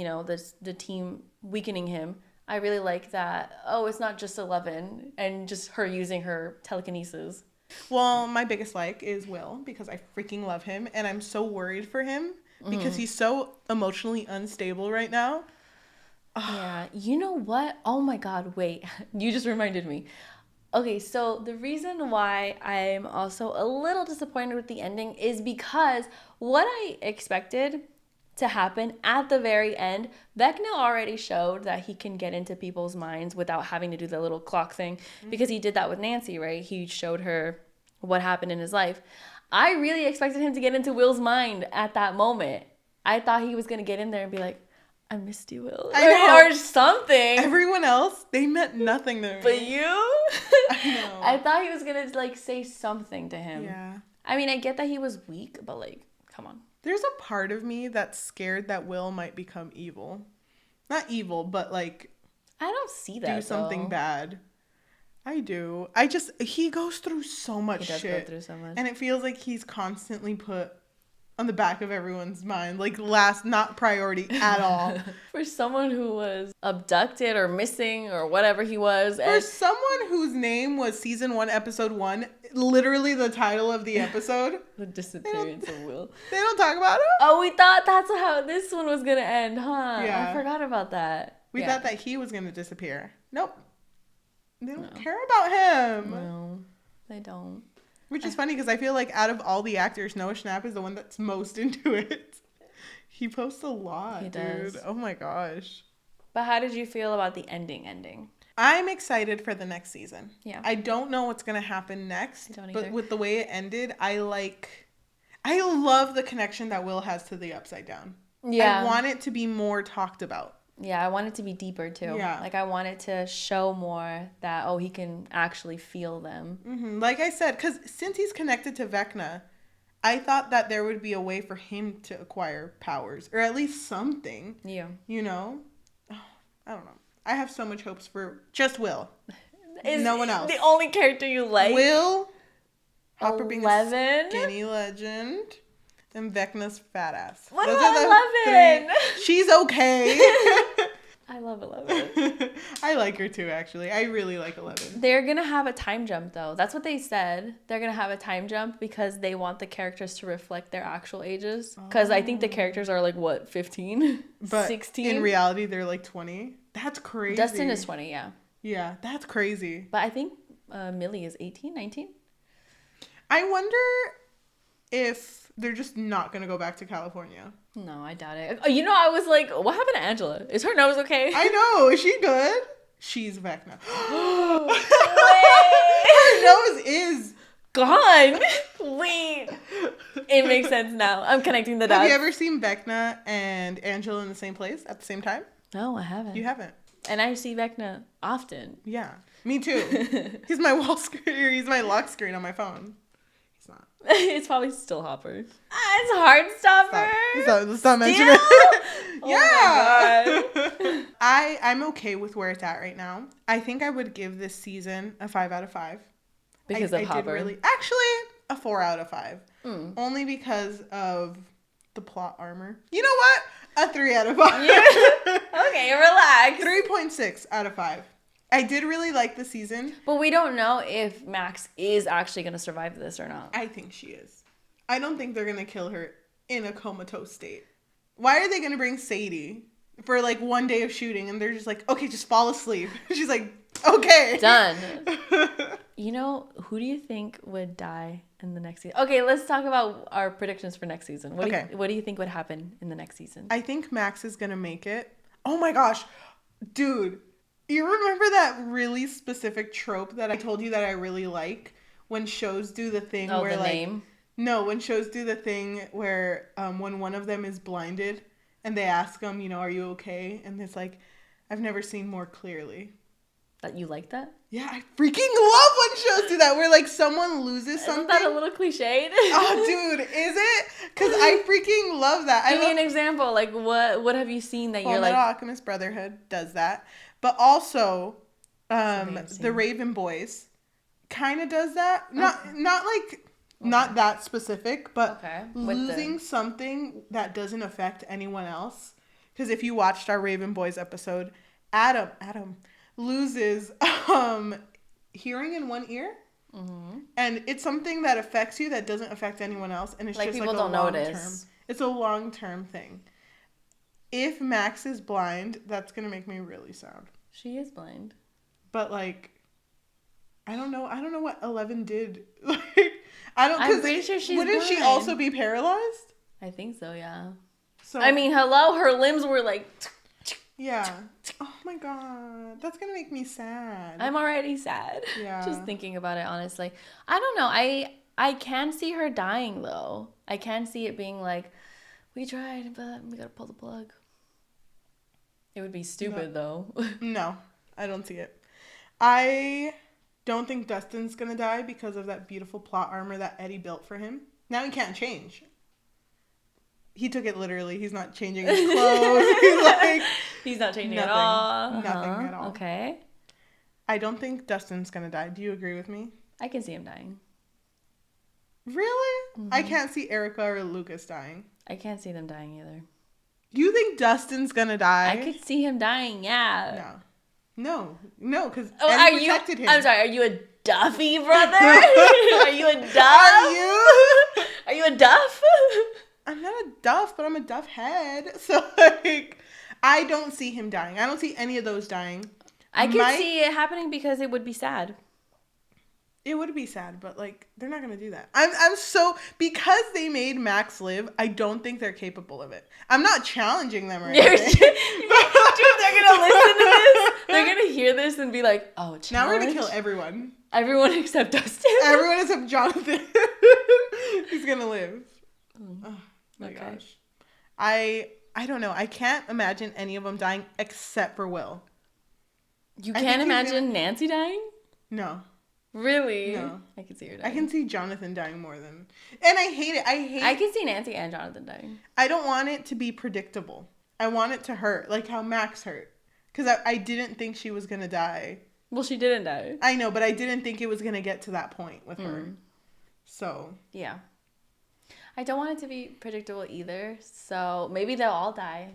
the team weakening him, I really like that. Oh, it's not just 11 and just her using her telekinesis. Well, my biggest like is Will, because I freaking love him, and I'm so worried for him because he's so emotionally unstable right now. Yeah. You know what? Oh my God, wait. You just reminded me. Okay, so the reason why I'm also a little disappointed with the ending is because what I expected to happen at the very end, Vecna already showed that he can get into people's minds without having to do the little clock thing, because he did that with Nancy, right? He showed her what happened in his life. I really expected him to get into Will's mind at that moment. I thought he was going to get in there and be like, I missed you, Will. Or something. Everyone else, they meant nothing to me. But you? I know. I thought he was going to, say something to him. Yeah. I mean, I get that he was weak, but, come on. There's a part of me that's scared that Will might become evil. Not evil, but, I don't see that, do something bad. I do. He goes through so much shit. He does go through so much. And it feels like he's constantly put on the back of everyone's mind. Not priority at all. For someone who was abducted or missing or whatever he was. For someone whose name was season 1, episode 1, literally the title of the episode. The disappearance of Will. They don't talk about him? Oh, we thought that's how this one was going to end, huh? Yeah. I forgot about that. We thought that he was going to disappear. Nope. They don't care about him. No, they don't. Which is funny because I feel like out of all the actors, Noah Schnapp is the one that's most into it. He posts a lot, dude. Oh my gosh. But how did you feel about the ending? I'm excited for the next season. Yeah. I don't know what's going to happen next. I don't either. But with the way it ended, I love the connection that Will has to the Upside Down. Yeah. I want it to be more talked about. Yeah, I want it to be deeper too. Yeah. Like I want it to show more that, he can actually feel them. Mm-hmm. Like I said, because since he's connected to Vecna, I thought that there would be a way for him to acquire powers. Or at least something. Yeah. You know? Oh, I don't know. I have so much hopes for just Will. No one else. The only character you like? Will, Hopper being a 11? skinny legend, and Vecna's fat ass. What about 11? She's okay. I love 11. I like her too, actually. I really like 11. They're going to have a time jump, though. That's what they said. They're going to have a time jump because they want the characters to reflect their actual ages. Because I think the characters are like, 15? But 16? in reality, they're like 20. That's crazy. Dustin is 20, yeah. Yeah, that's crazy. But I think Millie is 18, 19? I wonder if they're just not going to go back to California. No, I doubt it. You know, I was like, what happened to Angela? Is her nose okay? I know. Is she good? She's Vecna. Her nose is gone. Wait. It makes sense now. I'm connecting the dots. Have you ever seen Vecna and Angela in the same place at the same time? No, I haven't. You haven't. And I see Vecna often. Yeah, me too. He's my wall screen. He's my lock screen on my phone. He's not. It's probably still Hopper. It's Heartstopper. Stop mentioning it. Yeah. Oh my God. I'm okay with where it's at right now. I think I would give this season a 5 out of 5. Because of Hopper. Actually, a 4 out of 5. Only because of the plot armor. You know what? A 3 out of 5. Okay, relax. 3.6 out of 5. I did really like the season. But we don't know if Max is actually going to survive this or not. I think she is. I don't think they're going to kill her in a comatose state. Why are they going to bring Sadie for like one day of shooting and they're just like, okay, just fall asleep. She's like, okay. Done. You know, who do you think would die in the next season? Okay, let's talk about our predictions for next season. What do you think would happen in the next season? I think Max is going to make it. Oh my gosh. Dude, you remember that really specific trope that I told you that I really like? When shows do the thing where the name? No, when shows do the thing where when one of them is blinded and they ask them, are you okay? And it's like, I've never seen more clearly. That you like that? Yeah, I freaking love when shows do that, where like someone loses something. Isn't that a little cliched? Oh, dude, is it? Because I freaking love that. Give me an example. Like, what have you seen that you're like... Alchemist Brotherhood does that. But also, the Raven Boys kind of does that. Not that specific, but losing something that doesn't affect anyone else. Because if you watched our Raven Boys episode, Adam loses hearing in one ear. Mm-hmm. And it's something that affects you that doesn't affect anyone else. And it's like just people like a don't notice. It's a long-term thing. If Max is blind, that's going to make me really sad. She is blind. But like, I don't know what 11 did. I'm pretty sure she's Wouldn't blind. she also be paralyzed? I think so, yeah. So I mean, hello, her limbs were like... Yeah. Oh my God. That's going to make me sad. I'm already sad. Yeah. Just thinking about it, honestly. I don't know. I can see her dying, though. I can see it being like, we tried, but we got to pull the plug. It would be stupid, though. No, I don't see it. I don't think Dustin's going to die because of that beautiful plot armor that Eddie built for him. Now he can't change. He took it literally. He's not changing his clothes. He's not changing at all. Nothing at all. Okay. I don't think Dustin's going to die. Do you agree with me? I can see him dying. Really? Mm-hmm. I can't see Erica or Lucas dying. I can't see them dying either. You think Dustin's going to die? I could see him dying, yeah. No, because Eddie protected him. I'm sorry, are you a Duffy brother? Are you a Duff? Are you a Duff? I'm not a Duff, but I'm a Duff head. So, like, I don't see him dying. I don't see any of those dying. I could see it happening because it would be sad. It would be sad, but like they're not gonna do that. I'm so because they made Max live. I don't think they're capable of it. I'm not challenging them or anything. Dude, they're gonna listen to this. They're gonna hear this and be like, "Oh, challenge? Now we're gonna kill everyone. Everyone except Dustin. Everyone except Jonathan. He's gonna live." Oh my gosh. I don't know. I can't imagine any of them dying except for Will. You can't imagine Nancy dying? No. Really? No. I can see her dying. I can see Jonathan dying more than... And I hate it. I can see Nancy and Jonathan dying. I don't want it to be predictable. I want it to hurt. Like how Max hurt. Because I didn't think she was going to die. Well, she didn't die. I know, but I didn't think it was going to get to that point with her. So... Yeah. I don't want it to be predictable either. So maybe they'll all die.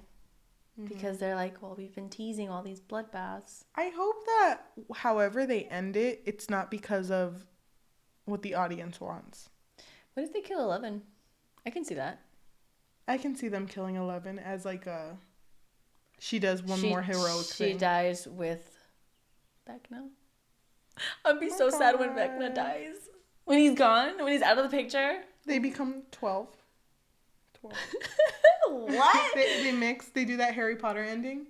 Because they're like, well, we've been teasing all these bloodbaths. I hope that however they end it, it's not because of what the audience wants. What if they kill 11? I can see that. I can see them killing 11 as like a... She does one more heroic thing. She dies with Vecna. I'd be so sad when Vecna dies. When he's gone, when he's out of the picture. They become 12. What? They mix. They do that Harry Potter ending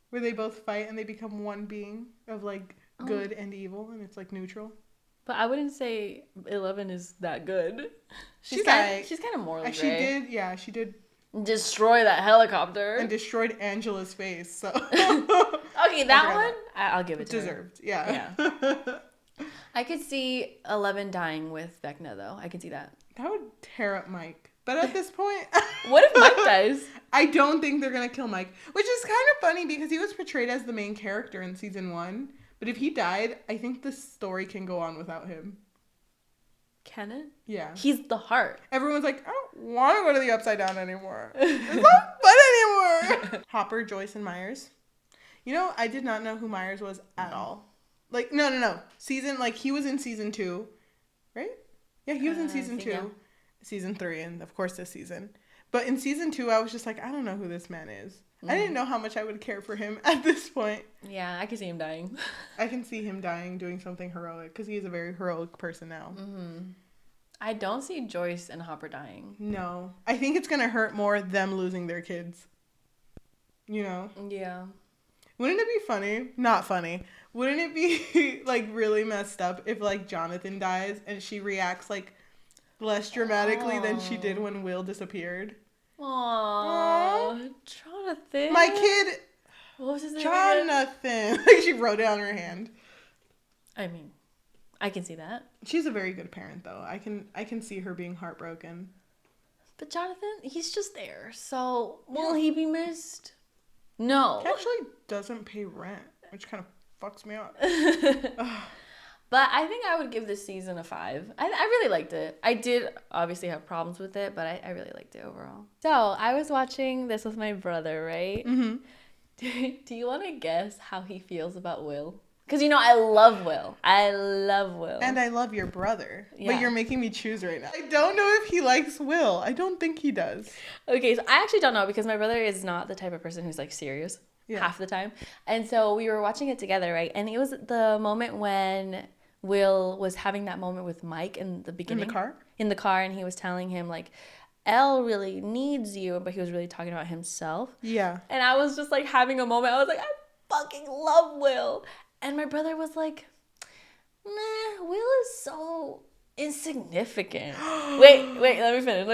where they both fight and they become one being of like good and evil, and it's like neutral. But I wouldn't say 11 is that good. She's She's kind of morally gray. She did destroy that helicopter and destroyed Angela's face. So okay, that one I'll give it to deserved. Her. Yeah. I could see 11 dying with Vecna though. I can see that. That would tear up Mike. But at this point... What if Mike dies? I don't think they're going to kill Mike. Which is kind of funny because he was portrayed as the main character in season 1. But if he died, I think the story can go on without him. Can it? Yeah. He's the heart. Everyone's like, I don't want to go to the Upside Down anymore. It's not fun anymore. Hopper, Joyce, and Myers. You know, I did not know who Myers was at all. Like, no. He was in season 2. Right? Yeah, he was in season 2. Yeah. Season 3, and of course this season. But in season 2, I was just like, I don't know who this man is. I didn't know how much I would care for him at this point. Yeah, I can see him dying. I can see him dying, doing something heroic, because he is a very heroic person now. I don't see Joyce and Hopper dying. No. I think it's going to hurt more them losing their kids. You know? Yeah. Wouldn't it be funny? Not funny. Wouldn't it be, like, really messed up if, like, Jonathan dies and she reacts, like, less dramatically than she did when Will disappeared? Aww. Jonathan. My kid. What was his name? Jonathan. Like she wrote it on her hand. I mean, I can see that. She's a very good parent, though. I can see her being heartbroken. But Jonathan, he's just there. So will he be missed? No. He actually doesn't pay rent, which kind of fucks me up. But I think I would give this season a 5. I really liked it. I did obviously have problems with it, but I really liked it overall. So I was watching this with my brother, right? Mm-hmm. Do you want to guess how he feels about Will? Because, you know, I love Will. And I love your brother. Yeah. But you're making me choose right now. I don't know if he likes Will. I don't think he does. Okay, so I actually don't know because my brother is not the type of person who's, like, serious half the time. And so we were watching it together, right? And it was the moment when Will was having that moment with Mike in the beginning. In the car? In the car, and he was telling him, like, Elle really needs you, but he was really talking about himself. Yeah. And I was just, like, having a moment. I was like, I fucking love Will. And my brother was like, nah, Will is so insignificant. wait, let me finish.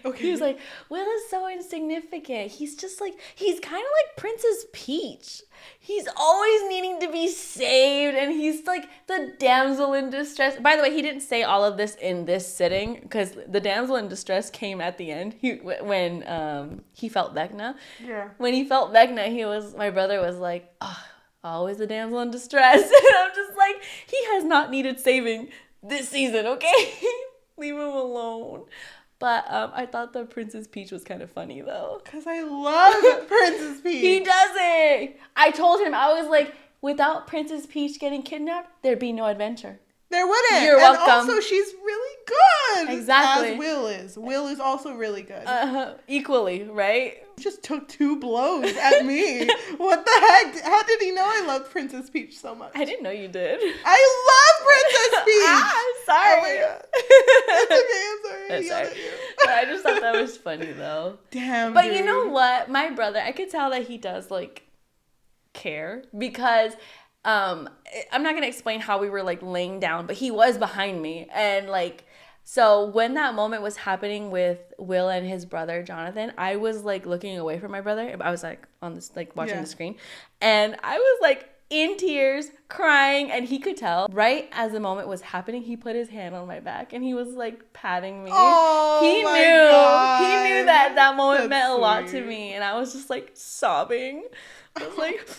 Okay. He was like, Will is so insignificant. He's just like, he's kind of like Princess Peach. He's always needing to be saved, and he's like the damsel in distress. By the way, he didn't say all of this in this sitting, because the damsel in distress came at the end. When he felt Vecna. Yeah. When he felt Vecna, my brother was like, oh, always the damsel in distress. And I'm just like, he has not needed saving this season, okay? Leave him alone. But I thought the Princess Peach was kind of funny, though. Because I love Princess Peach. He doesn't. I told him, I was like, without Princess Peach getting kidnapped, there'd be no adventure. There wouldn't. You're welcome. And also, she's really good. Exactly. As Will is. Will is also really good. Equally, right? Just took 2 blows at me. What the heck? How did he know I loved Princess Peach so much? I didn't know you did. I love Princess Peach. Sorry. Oh it's okay. I'm sorry. That's I yelled right. at you. But I just thought that was funny though. Damn. But dude. you know what? My brother, I could tell that he does like care because I'm not gonna explain how we were like laying down, but he was behind me and like. So when that moment was happening with Will and his brother Jonathan, I was like looking away from my brother. I was like on this like watching the screen, and I was like in tears, crying, and he could tell. Right as the moment was happening, he put his hand on my back and he was like patting me. Oh, He my knew God. that moment That's meant a lot sweet. to me, and I was just like sobbing. I was like,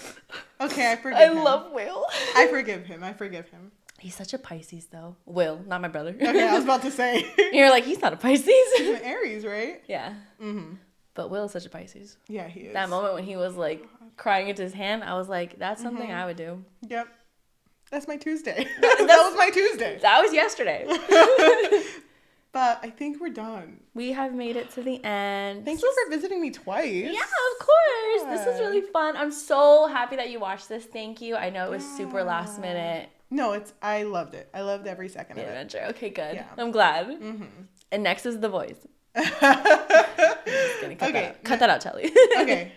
okay, I forgive him. I love Will. I forgive him. He's such a Pisces, though. Will, not my brother. Okay, I was about to say. You're like, he's not a Pisces. He's an Aries, right? Yeah. Mm-hmm. But Will is such a Pisces. Yeah, he is. That moment when he was like crying into his hand, I was like, that's something I would do. Yep. That's my Tuesday. That was my Tuesday. That was yesterday. But I think we're done. We have made it to the end. Thank you for visiting me twice. Yeah, of course. This is really fun. I'm so happy that you watched this. Thank you. I know it was super last minute. No, I loved it. I loved every second of it. Adventure. Okay, good. Yeah. I'm glad. Mm-hmm. And next is The Voice. Cut that out, Cheli. Okay.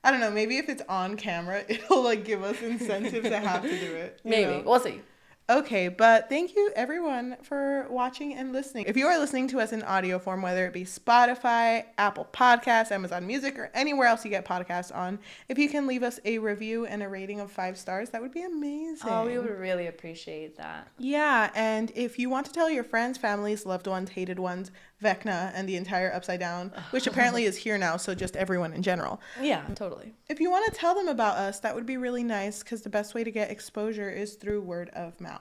I don't know. Maybe if it's on camera, it'll like give us incentive to have to do it. Maybe. We'll see. Okay, but thank you everyone for watching and listening. If you are listening to us in audio form, whether it be Spotify, Apple Podcasts, Amazon Music, or anywhere else you get podcasts on, if you can leave us a review and a rating of 5 stars, that would be amazing. Oh, we would really appreciate that. Yeah, and if you want to tell your friends, families, loved ones, hated ones, Vecna, and the entire Upside Down, which apparently is here now, so just everyone in general. Yeah, totally. If you want to tell them about us, that would be really nice because the best way to get exposure is through word of mouth.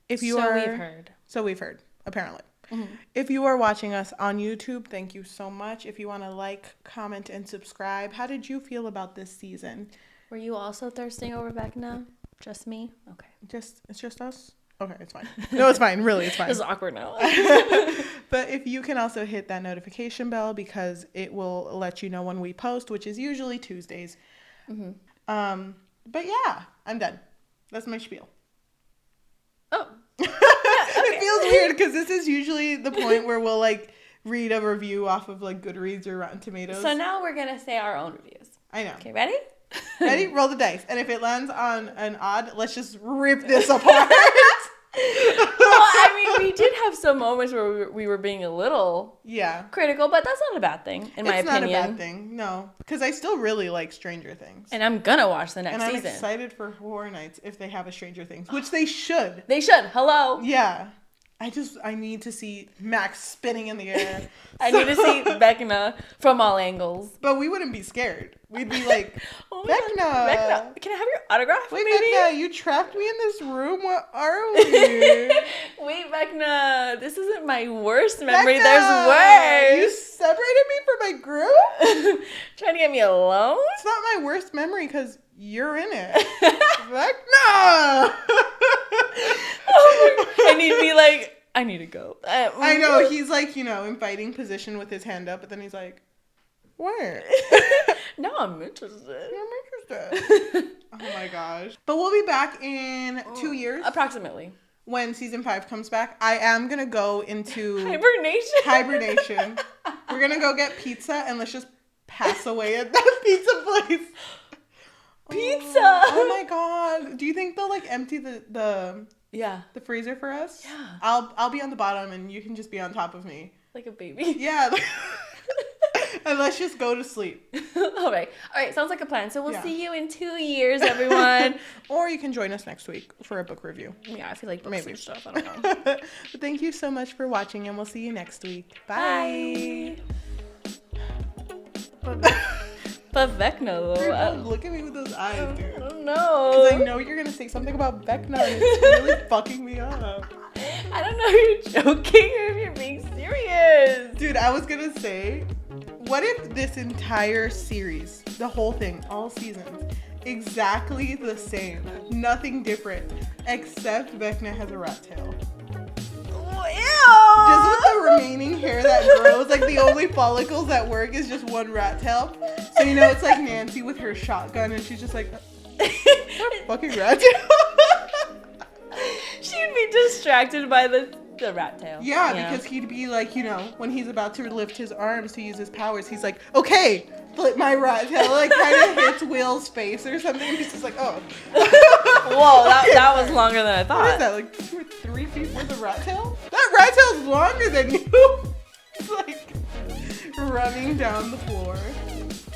We've heard. So we've heard, apparently. Mm-hmm. If you are watching us on YouTube, thank you so much. If you want to like, comment, and subscribe, how did you feel about this season? Were you also thirsting over Vecna? Just me? Okay. It's just us? Okay, it's fine. No, it's fine. Really, it's fine. This is awkward now. But if you can also hit that notification bell because it will let you know when we post, which is usually Tuesdays. Mm-hmm. But yeah, I'm done. That's my spiel. Oh. It feels weird because this is usually the point where we'll like read a review off of like Goodreads or Rotten Tomatoes. So now we're going to say our own reviews. I know. Okay, ready? Ready? Roll the dice. And if it lands on an odd, let's just rip this apart. Well, I mean, we did have some moments where we were being a little critical, but that's not a bad thing, in my opinion. It's not a bad thing, no. Because I still really like Stranger Things. And I'm going to watch the next season. And I'm excited for Horror Nights if they have a Stranger Things, which they should. They should. Hello. Yeah. I need to see Max spinning in the air. I need to see Vecna from all angles. But we wouldn't be scared. We'd be like, Vecna. Can I have your autograph? Wait, maybe? Vecna, you trapped me in this room. What are we? Wait, Vecna, this isn't my worst memory. Vecna, there's worse. You separated me from my group? Trying to get me alone? It's not my worst memory because you're in it. Vecna! And he'd be like, I need to go. I know. He's like, in fighting position with his hand up, but then he's like, where? No, I'm interested. I'm interested. Oh my gosh. But we'll be back in 2 years. Approximately. When season 5 comes back. I am going to go into hibernation. We're going to go get pizza and let's just pass away at that pizza place. Pizza. Oh my god. Do you think they'll like empty the freezer for us? Yeah. I'll be on the bottom and you can just be on top of me. Like a baby. Yeah. And let's just go to sleep. All right. Sounds like a plan. So we'll see you in 2 years, everyone. Or you can join us next week for a book review. Yeah, I feel like books and stuff. I don't know. But thank you so much for watching and we'll see you next week. Bye. But Vecna, though. Dude, look at me with those eyes, dude. I don't know. Because I know you're going to say something about Vecna and it's really fucking me up. I don't know if you're joking or if you're being serious. Dude, I was going to say, what if this entire series, the whole thing, all seasons, exactly the same. Nothing different. Except Vecna has a rat tail. Ew! Just with the remaining hair that grows, like the only follicles that work is just one rat tail. So you know it's like Nancy with her shotgun and she's just like, fucking rat tail. She'd be distracted by the rat tail. Yeah, because he'd be like, you know, when he's about to lift his arms to use his powers, he's like, okay, flip my rat tail. Like kind of hits Will's face or something. And he's just like, oh. Whoa, that was longer than I thought. What is that, like 2 or 3 feet worth of rat tail? That rat tail's longer than you. It's like running down the floor.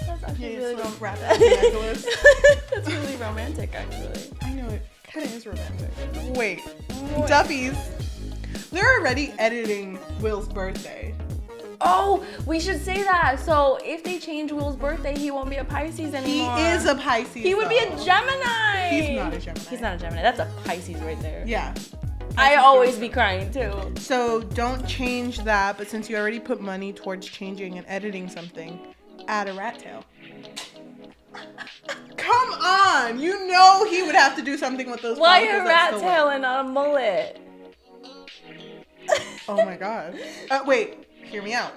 That's actually really romantic. Rat tail necklace. That's really romantic, actually. I know, it kind of is romantic. Wait. Duffies. They're already editing Will's birthday. Oh, we should say that. So if they change Will's birthday, he won't be a Pisces anymore. He is a Pisces. He would be a Gemini. He's not a Gemini. He's not a Gemini. That's a Pisces right there. Yeah. I always be crying too. So don't change that, but since you already put money towards changing and editing something, add a rat tail. Come on! You know he would have to do something with those. Why a rat tail and not a mullet? Oh my god. Wait, hear me out.